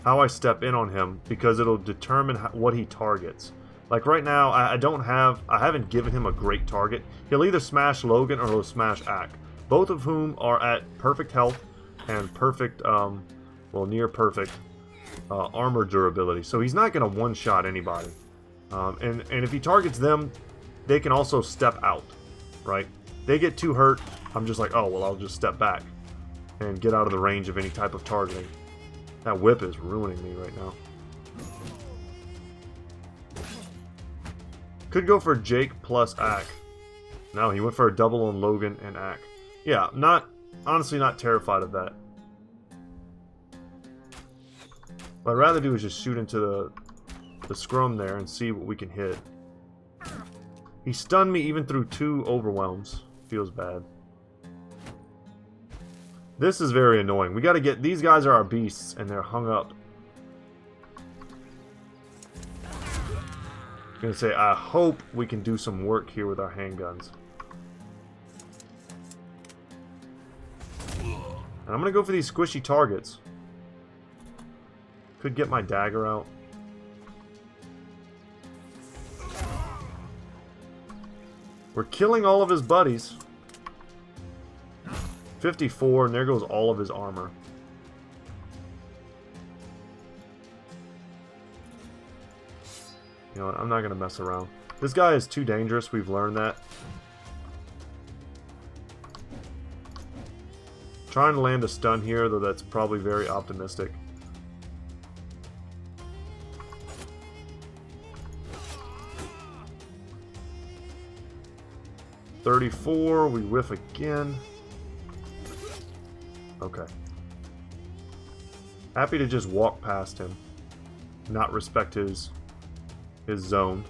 S1: How I step in on him, because it'll determine what he targets. Like right now, I haven't given him a great target. He'll either smash Logan or he'll smash Ack. Both of whom are at perfect health and perfect, well, near perfect armor durability. So he's not going to one-shot anybody. And if he targets them, they can also step out, right? They get too hurt, I'm just like, oh, well, I'll just step back and get out of the range of any type of targeting. That whip is ruining me right now. Could go for Jake plus Ack. No, he went for a double on Logan and Ack. Yeah, honestly not terrified of that. What I'd rather do is just shoot into the scrum there and see what we can hit. He stunned me even through 2 overwhelms. Feels bad. This is very annoying. We gotta get... These guys are our beasts, and they're hung up. I'm gonna say, I hope we can do some work here with our handguns. And I'm gonna go for these squishy targets. Could get my dagger out. We're killing all of his buddies. 54, and there goes all of his armor. You know what, I'm not going to mess around. This guy is too dangerous, we've learned that. Trying to land a stun here, though that's probably very optimistic. $34, we whiff again. Okay. Happy to just walk past him. Not respect his zone.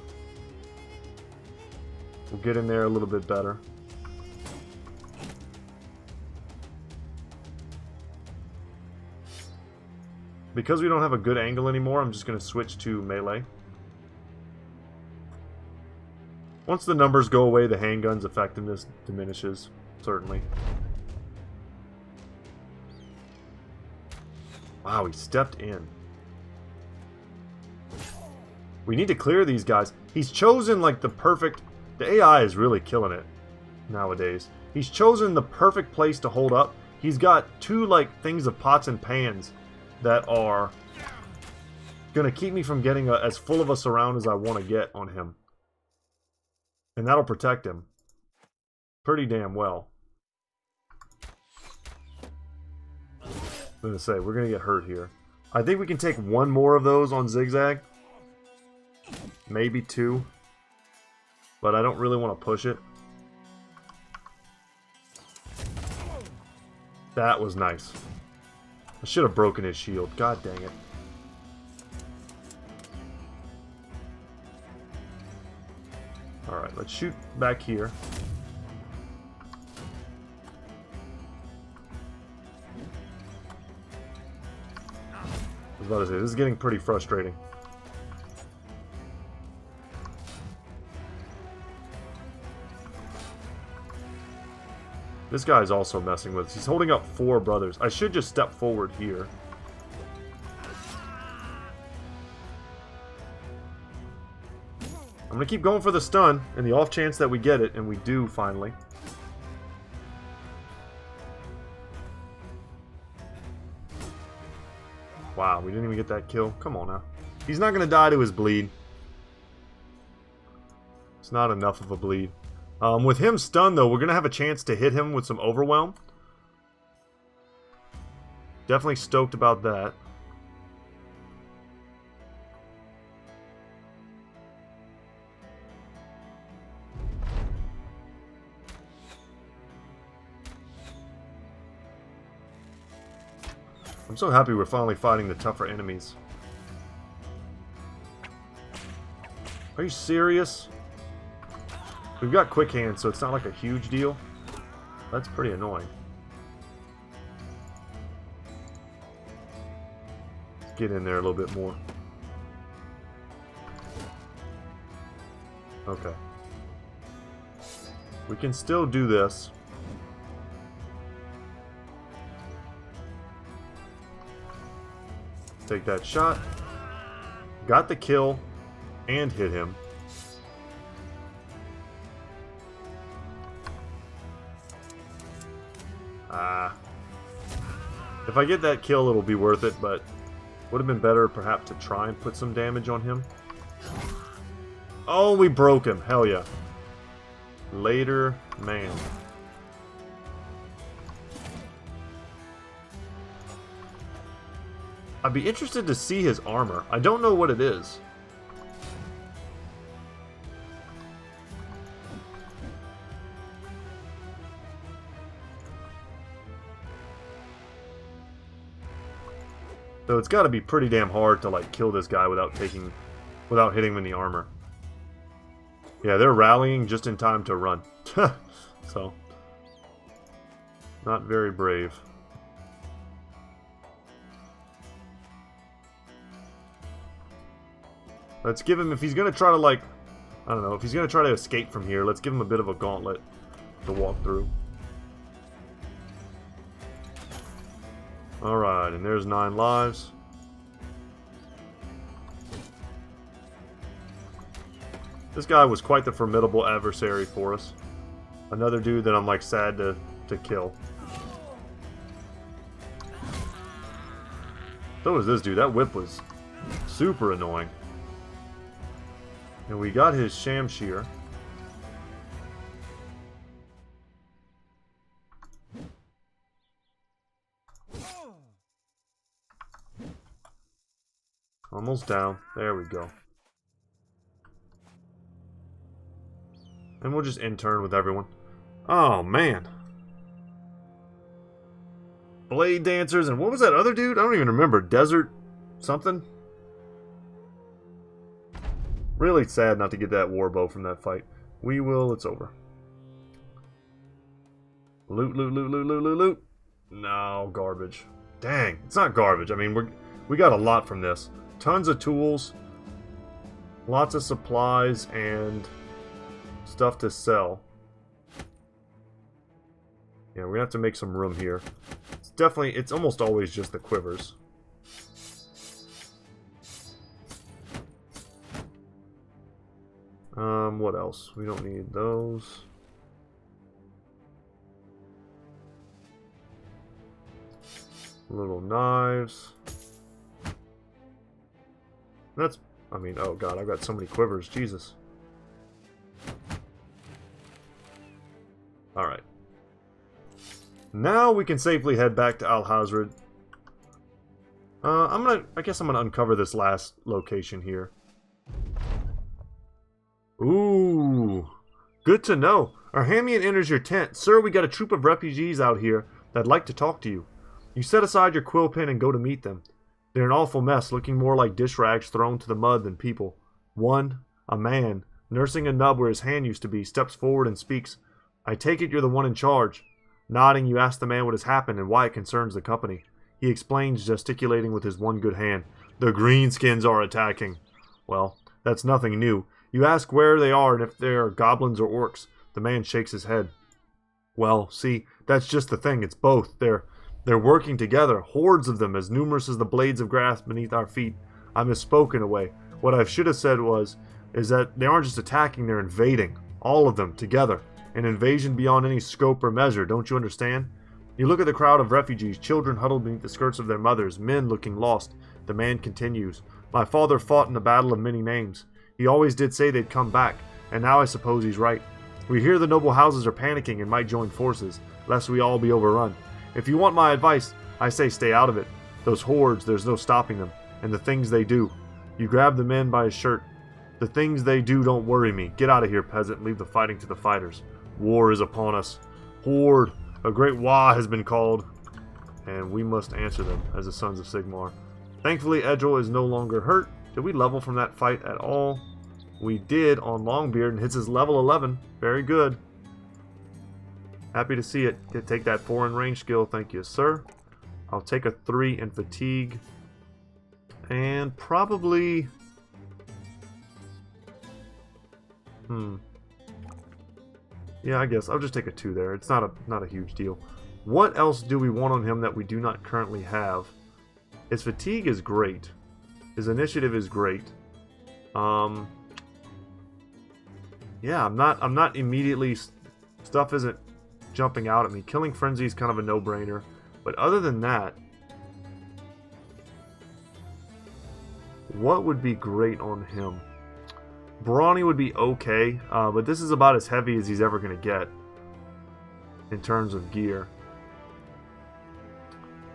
S1: We'll get in there a little bit better. Because we don't have a good angle anymore, I'm just going to switch to melee. Once the numbers go away, the handgun's effectiveness diminishes, certainly. Wow, he stepped in. We need to clear these guys. He's chosen like the perfect... The AI is really killing it nowadays. He's chosen the perfect place to hold up. He's got 2 like things of pots and pans that are gonna keep me from getting as full of a surround as I want to get on him. And that'll protect him pretty damn well. I'm gonna say, we're gonna get hurt here. I think we can take 1 more of those on Zigzag. Maybe 2. But I don't really want to push it. That was nice. I should have broken his shield. God dang it. Alright, let's shoot back here. I was about to say, this is getting pretty frustrating. This guy's also messing with us. He's holding up 4 brothers. I should just step forward here. I'm going to keep going for the stun, and the off chance that we get it, and we do finally. Wow, we didn't even get that kill. Come on now. He's not going to die to his bleed. It's not enough of a bleed. With him stunned, though, we're going to have a chance to hit him with some overwhelm. Definitely stoked about that. I'm so happy we're finally fighting the tougher enemies. Are you serious? We've got quick hands, so it's not like a huge deal. That's pretty annoying. Let's get in there a little bit more. Okay. We can still do this. Take that shot. Got the kill and hit him. If I get that kill, it'll be worth it, but would have been better perhaps to try and put some damage on him. Oh, we broke him. Hell yeah. Later, man. I'd be interested to see his armor. I don't know what it is. So it's got to be pretty damn hard to like kill this guy without hitting him in the armor. Yeah, they're rallying just in time to run. So, not very brave. Let's give him, if he's going to try to like, I don't know, if he's going to try to escape from here, let's give him a bit of a gauntlet to walk through. Alright, and there's 9 lives. This guy was quite the formidable adversary for us. Another dude that I'm like sad to kill. So was this dude. That whip was super annoying. And we got his Shamshir. Almost down. There we go. And we'll just intern with everyone. Oh, man. Blade Dancers, and what was that other dude? I don't even remember. Desert something? Really sad not to get that warbow from that fight. We will, it's over. Loot, loot, loot, loot, loot, loot, loot. No, garbage. Dang, it's not garbage. I mean, we got a lot from this. Tons of tools, lots of supplies, and stuff to sell. Yeah, we're gonna have to make some room here. It's almost always just the quivers. What else? We don't need those. Little knives. I mean, oh god, I've got so many quivers, Jesus. Alright. Now we can safely head back to Al-Hazred. I guess I'm gonna uncover this last location here. Ooh, good to know. Arhamian enters your tent. Sir, we got a troop of refugees out here. that'd like to talk to you. You set aside your quill pen and go to meet them. They're an awful mess, looking more like dish rags thrown to the mud than people. One, a man, nursing a nub where his hand used to be, steps forward and speaks. I take it you're the one in charge. Nodding, you ask the man what has happened and why it concerns the company. He explains, gesticulating with his one good hand. The greenskins are attacking. Well, that's nothing new. You ask where they are and if they are goblins or orcs. The man shakes his head. Well, see, that's just the thing. It's both. They're working together, hordes of them, as numerous as the blades of grass beneath our feet. I misspoke in a way. What I should have said is that they aren't just attacking, they're invading. All of them, together. An invasion beyond any scope or measure, don't you understand? You look at the crowd of refugees, children huddled beneath the skirts of their mothers, men looking lost. The man continues. My father fought in the battle of many names. He always did say they'd come back, and now I suppose he's right. We hear the noble houses are panicking and might join forces, lest we all be overrun. If you want my advice, I say stay out of it. Those hordes, there's no stopping them. And the things they do. You grab the man by his shirt. The things they do don't worry me. Get out of here, peasant, and leave the fighting to the fighters. War is upon us. Horde, a great Wa has been called. And we must answer them as the sons of Sigmar. Thankfully, Edgel is no longer hurt. Did we level from that fight at all? We did on Longbeard, and hits his level 11. Very good. Happy to see it. Take that 4 in range skill. Thank you, sir. I'll take a 3 in fatigue. And probably... Yeah, I guess I'll just take a 2 there. It's not a huge deal. What else do we want on him that we do not currently have? His fatigue is great. His initiative is great. Yeah, I'm not immediately... Stuff isn't jumping out at me. Killing Frenzy is kind of a no-brainer. But other than that... What would be great on him? Brawny would be okay, but this is about as heavy as he's ever going to get. In terms of gear.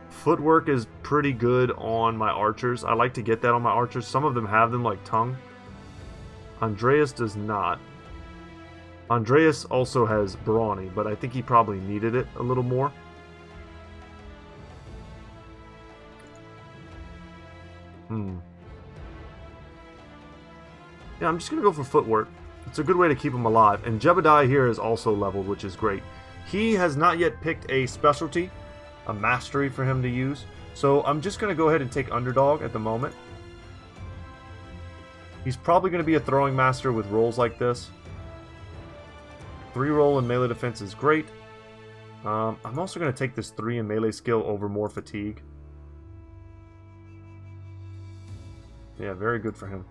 S1: Footwork is pretty good on my archers. I like to get that on my archers. Some of them have them like tongue. Andreas does not. Andreas also has Brawny, but I think he probably needed it a little more. Yeah, I'm just going to go for footwork. It's a good way to keep him alive. And Jebediah here is also leveled, which is great. He has not yet picked a specialty, a mastery for him to use. So I'm just going to go ahead and take Underdog at the moment. He's probably going to be a throwing master with rolls like this. 3 roll in melee defense is great. I'm also going to take this 3 in melee skill over more fatigue. Yeah, very good for him.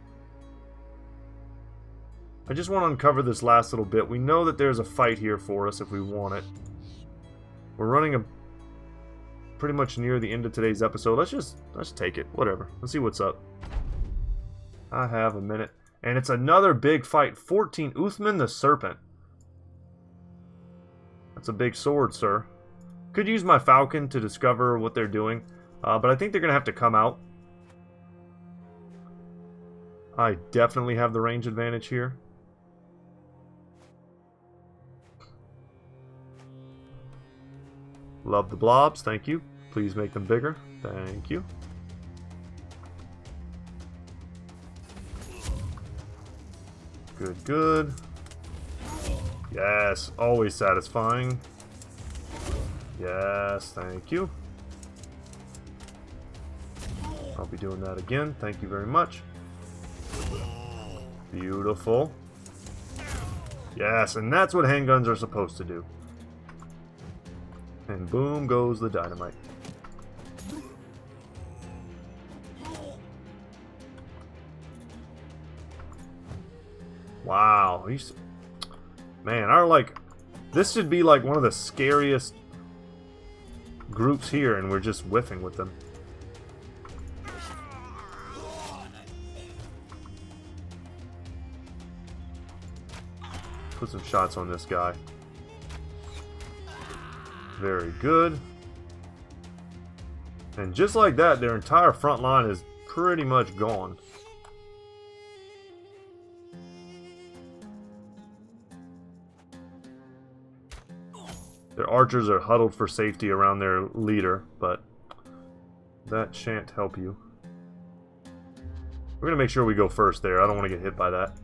S1: I just want to uncover this last little bit. We know that there's a fight here for us if we want it. We're running pretty much near the end of today's episode. Let's take it. Whatever. Let's see what's up. I have a minute. And it's another big fight. 14. Uthman the Serpent. That's a big sword, sir. Could use my Falcon to discover what they're doing. But I think they're going to have to come out. I definitely have the range advantage here. Love the blobs, thank you. Please make them bigger. Thank you. Good, good. Yes, always satisfying. Yes, thank you. I'll be doing that again. Thank you very much. Beautiful. Yes, and that's what handguns are supposed to do. And boom goes the dynamite. Wow. Man, this should be like one of the scariest groups here, and we're just whiffing with them. Put some shots on this guy. Very good. And just like that, their entire front line is pretty much gone. Their archers are huddled for safety around their leader, but that shan't help you. We're going to make sure we go first there. I don't want to get hit by that.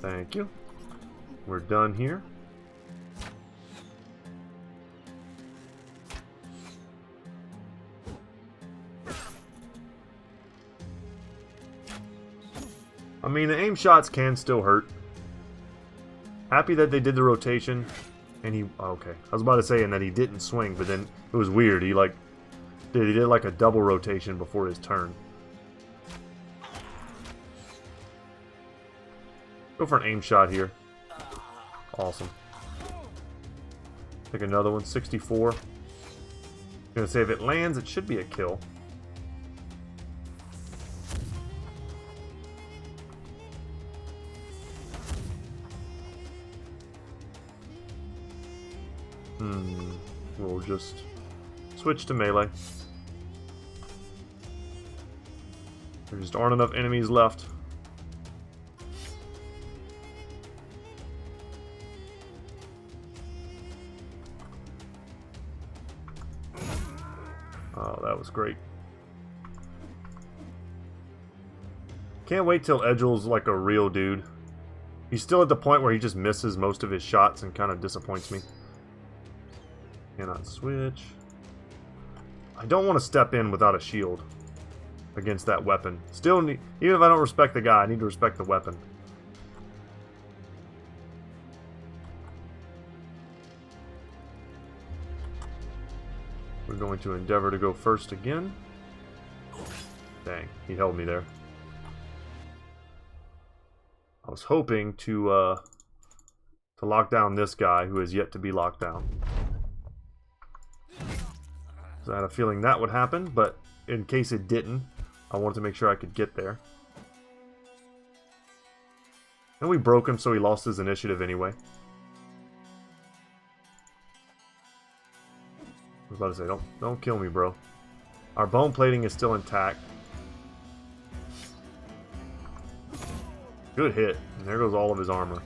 S1: Thank you. We're done here. I mean, the aim shots can still hurt. Happy that they did the rotation. And he... Okay. I was about to say, and that he didn't swing, but then it was weird. He, like... He did like a double rotation before his turn. Go for an aim shot here. Awesome. Take another one. 64. Gonna say if it lands, it should be a kill. We'll just switch to melee. There just aren't enough enemies left. Oh, that was great. Can't wait till Edgel's like a real dude. He's still at the point where he just misses most of his shots and kind of disappoints me. Cannot switch. I don't want to step in without a shield against that weapon. Still need, even if I don't respect the guy, I need to respect the weapon. We're going to endeavor to go first again. Dang, he held me there. I was hoping to lock down this guy who is yet to be locked down. So I had a feeling that would happen, but in case it didn't, I wanted to make sure I could get there. And we broke him, so he lost his initiative anyway. I was about to say, don't kill me, bro. Our bone plating is still intact. Good hit. And there goes all of his armor.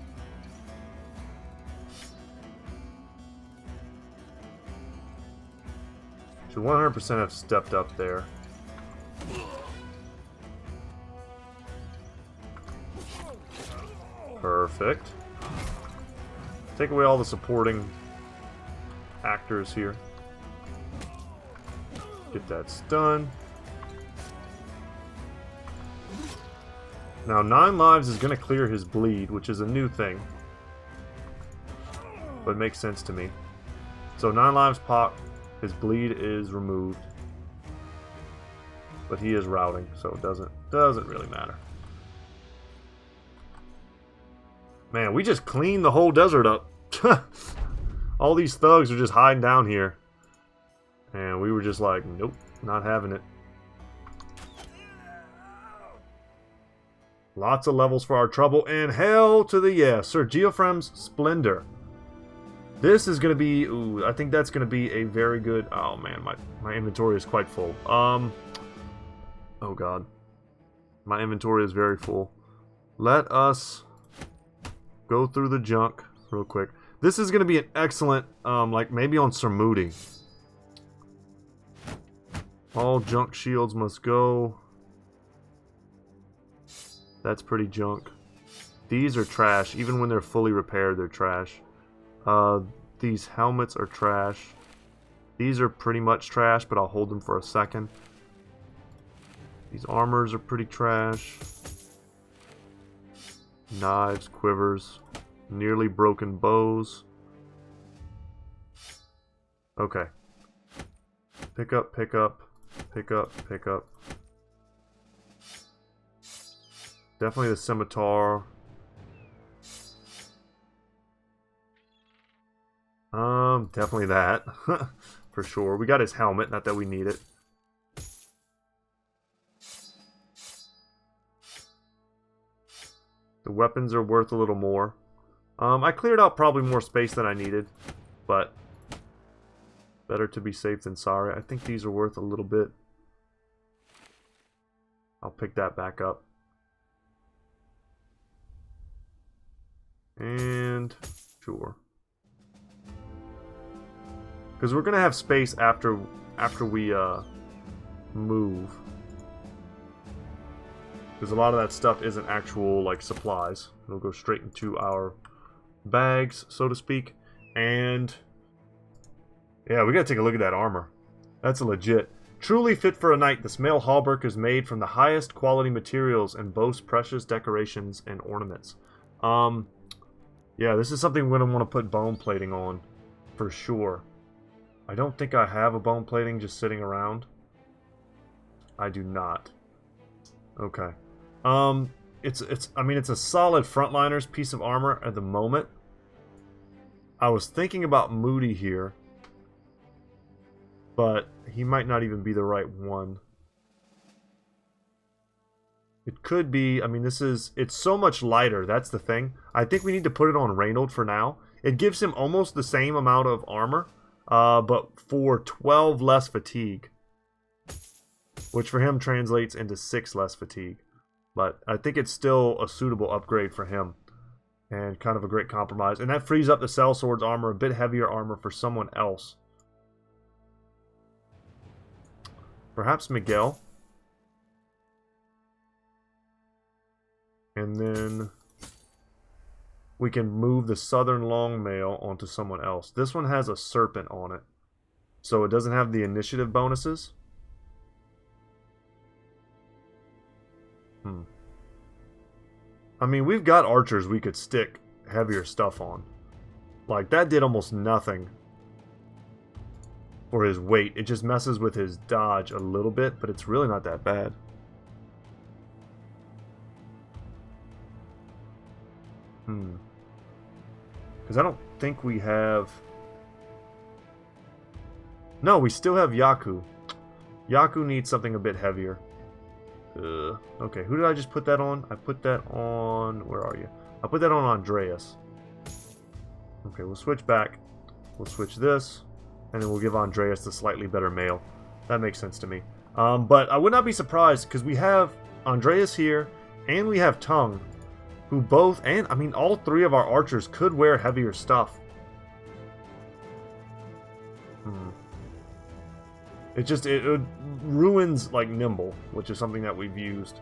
S1: Should 100% have stepped up there. Perfect. Take away all the supporting actors here. Get that stun. Now 9 lives is going to clear his bleed, which is a new thing. But it makes sense to me. So 9 lives pop. His bleed is removed. But he is routing, so it doesn't really matter. Man, we just cleaned the whole desert up. All these thugs are just hiding down here. And we were just like, nope, not having it. Lots of levels for our trouble, and hell to the yes. Sir Geofrem's Splendor. This is going to be... Ooh, I think that's going to be a very good... Oh, man, my inventory is quite full. Oh, God. My inventory is very full. Let us go through the junk real quick. This is going to be an excellent, like, maybe on Surmoody. All junk shields must go. That's pretty junk. These are trash. Even when they're fully repaired, they're trash. These helmets are trash. These are pretty much trash, but I'll hold them for a second. These armors are pretty trash. Knives, quivers, nearly broken bows. Okay. Pick up, pick up, pick up, pick up. Definitely the scimitar. Definitely that. For sure. We got his helmet, not that we need it. The weapons are worth a little more. I cleared out probably more space than I needed, but better to be safe than sorry. I think these are worth a little bit. I'll pick that back up. And sure. Because we're going to have space after we move. Because a lot of that stuff isn't actual like supplies. It'll go straight into our bags, so to speak. And yeah, we gotta take a look at that armor. That's a legit. Truly fit for a knight, this mail hauberk is made from the highest quality materials and boasts precious decorations and ornaments. Yeah, this is something we're gonna want to put bone plating on for sure. I don't think I have a bone plating just sitting around. I do not. Okay. I mean, it's a solid frontliners piece of armor at the moment. I was thinking about Moody here, but he might not even be the right one. It could be, I mean, it's so much lighter, that's the thing. I think we need to put it on Reynold for now. It gives him almost the same amount of armor, but for 12 less fatigue. Which for him translates into 6 less fatigue. But I think it's still a suitable upgrade for him. And kind of a great compromise. And that frees up the sellsword's armor, a bit heavier armor for someone else. Perhaps Miguel. And then we can move the southern longmail onto someone else. This one has a serpent on it. So it doesn't have the initiative bonuses. I mean, we've got archers we could stick heavier stuff on. Like, that did almost nothing for his weight. It just messes with his dodge a little bit, but it's really not that bad. Because I don't think we have... No, we still have Yaku. Yaku needs something a bit heavier. Okay, who did I just put that on? I put that on... Where are you? I put that on Andreas. Okay, we'll switch back. We'll switch this. And then we'll give Andreas the slightly better mail. That makes sense to me. But I would not be surprised, because we have Andreas here, and we have Tung, who both... And, I mean, all three of our archers could wear heavier stuff. It ruins, like, Nimble, which is something that we've used.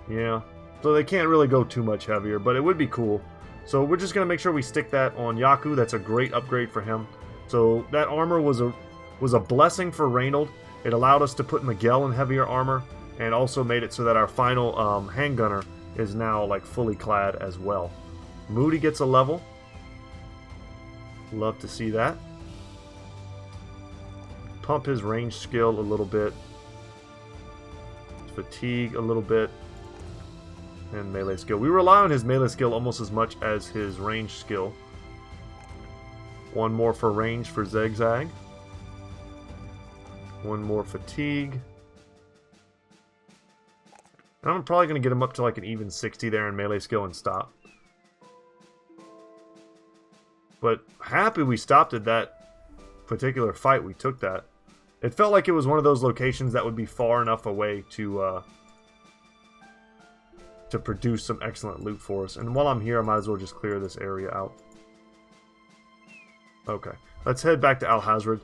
S1: Yeah. So they can't really go too much heavier, but it would be cool. So we're just going to make sure we stick that on Yaku. That's a great upgrade for him. So that armor was a blessing for Reynold. It allowed us to put Miguel in heavier armor, and also made it so that our final handgunner is now, like, fully clad as well. Moody gets a level. Love to see that. Pump his range skill a little bit. Fatigue a little bit. And melee skill. We rely on his melee skill almost as much as his range skill. One more for range for Zigzag. One more fatigue. And I'm probably going to get him up to like an even 60 there in melee skill and stop. But happy we stopped at that particular fight. We took that. It felt like it was one of those locations that would be far enough away to produce some excellent loot for us. And while I'm here, I might as well just clear this area out. Okay, let's head back to Al-Hazred.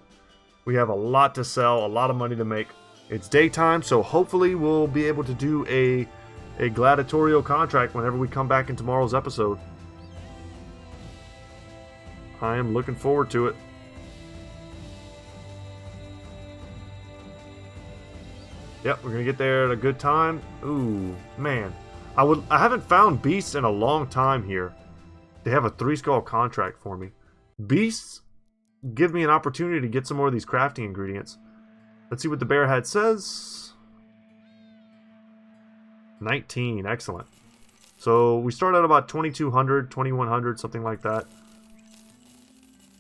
S1: We have a lot to sell, a lot of money to make. It's daytime, so hopefully we'll be able to do a gladiatorial contract whenever we come back in tomorrow's episode. I am looking forward to it. Yep, we're gonna get there at a good time. Ooh, man. I haven't found beasts in a long time here. They have a 3-skull contract for me. Beasts give me an opportunity to get some more of these crafting ingredients. Let's see what the bear hat says. 19, excellent. So we start at about 2200, 2100, something like that.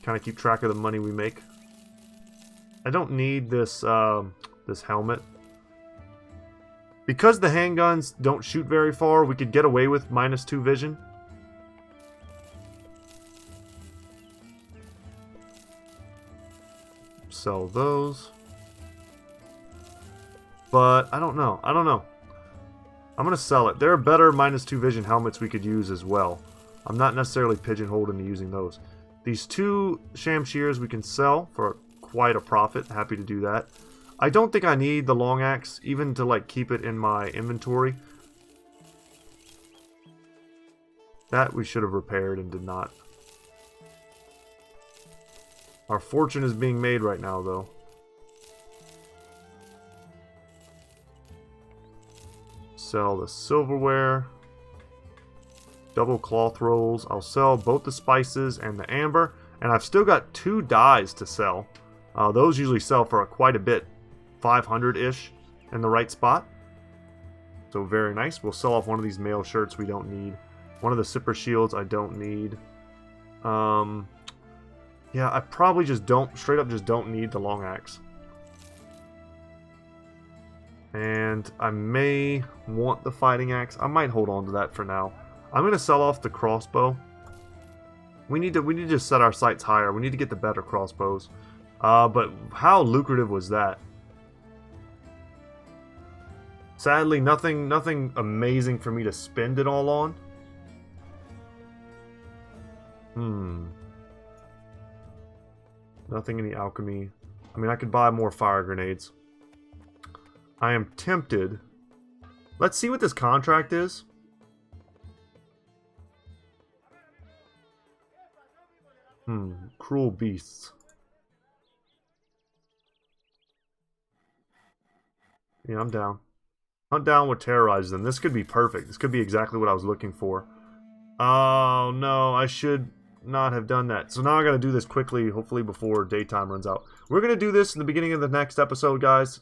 S1: Kind of keep track of the money we make. I don't need this this helmet. Because the handguns don't shoot very far, we could get away with -2 vision. Sell those. But I don't know. I don't know. I'm going to sell it. There are better -2 vision helmets we could use as well. I'm not necessarily pigeonholed into using those. These 2 Shamshears we can sell for quite a profit. Happy to do that. I don't think I need the long axe, even to like keep it in my inventory. That we should have repaired and did not. Our fortune is being made right now, though. Sell the silverware. Double cloth rolls. I'll sell both the spices and the amber. And I've still got 2 dyes to sell. Those usually sell for quite a bit. 500-ish in the right spot. So very nice. We'll sell off one of these mail shirts we don't need. One of the Sipper shields I don't need. Yeah, I probably just don't, straight up just don't need the long axe. And I may want the fighting axe. I might hold on to that for now. I'm going to sell off the crossbow. We need to just set our sights higher. We need to get the better crossbows. But how lucrative was that? Sadly, nothing amazing for me to spend it all on. Nothing in the alchemy. I mean, I could buy more fire grenades. I am tempted. Let's see what this contract is. Cruel beasts. Yeah, I'm down. Hunt down what terrorizes them. This could be perfect. This could be exactly what I was looking for. Oh, no. I should not have done that. So now I gotta do this quickly, hopefully before daytime runs out. We're gonna do this in the beginning of the next episode, guys.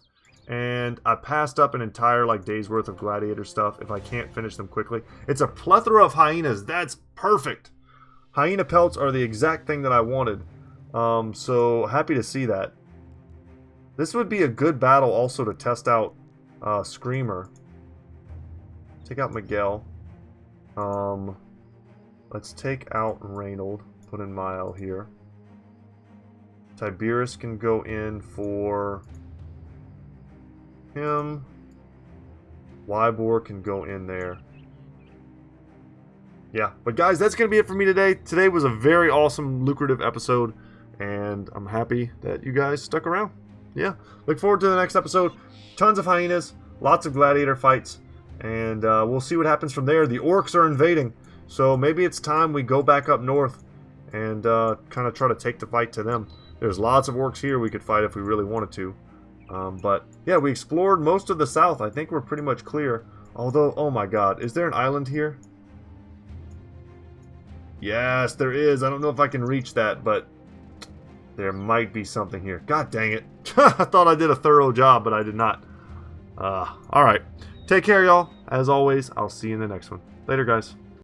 S1: And I passed up an entire like day's worth of gladiator stuff if I can't finish them quickly. It's a plethora of hyenas. That's perfect. Hyena pelts are the exact thing that I wanted. So happy to see that. This would be a good battle also to test out Screamer. Take out Miguel. Let's take out Reynold. Put in Mael here. Tiberius can go in for him. Wybor can go in there. Yeah, but guys, that's going to be it for me today. Today was a very awesome, lucrative episode, and I'm happy that you guys stuck around. Yeah, look forward to the next episode. Tons of hyenas, lots of gladiator fights, and we'll see what happens from there. The orcs are invading, so maybe it's time we go back up north and kind of try to take the fight to them. There's lots of orcs here we could fight if we really wanted to. But yeah, we explored most of the south. I think we're pretty much clear. Although, oh my god, is there an island here? Yes, there is. I don't know if I can reach that, but there might be something here. God dang it. I thought I did a thorough job, but I did not. Alright. Take care, y'all. As always, I'll see you in the next one. Later, guys.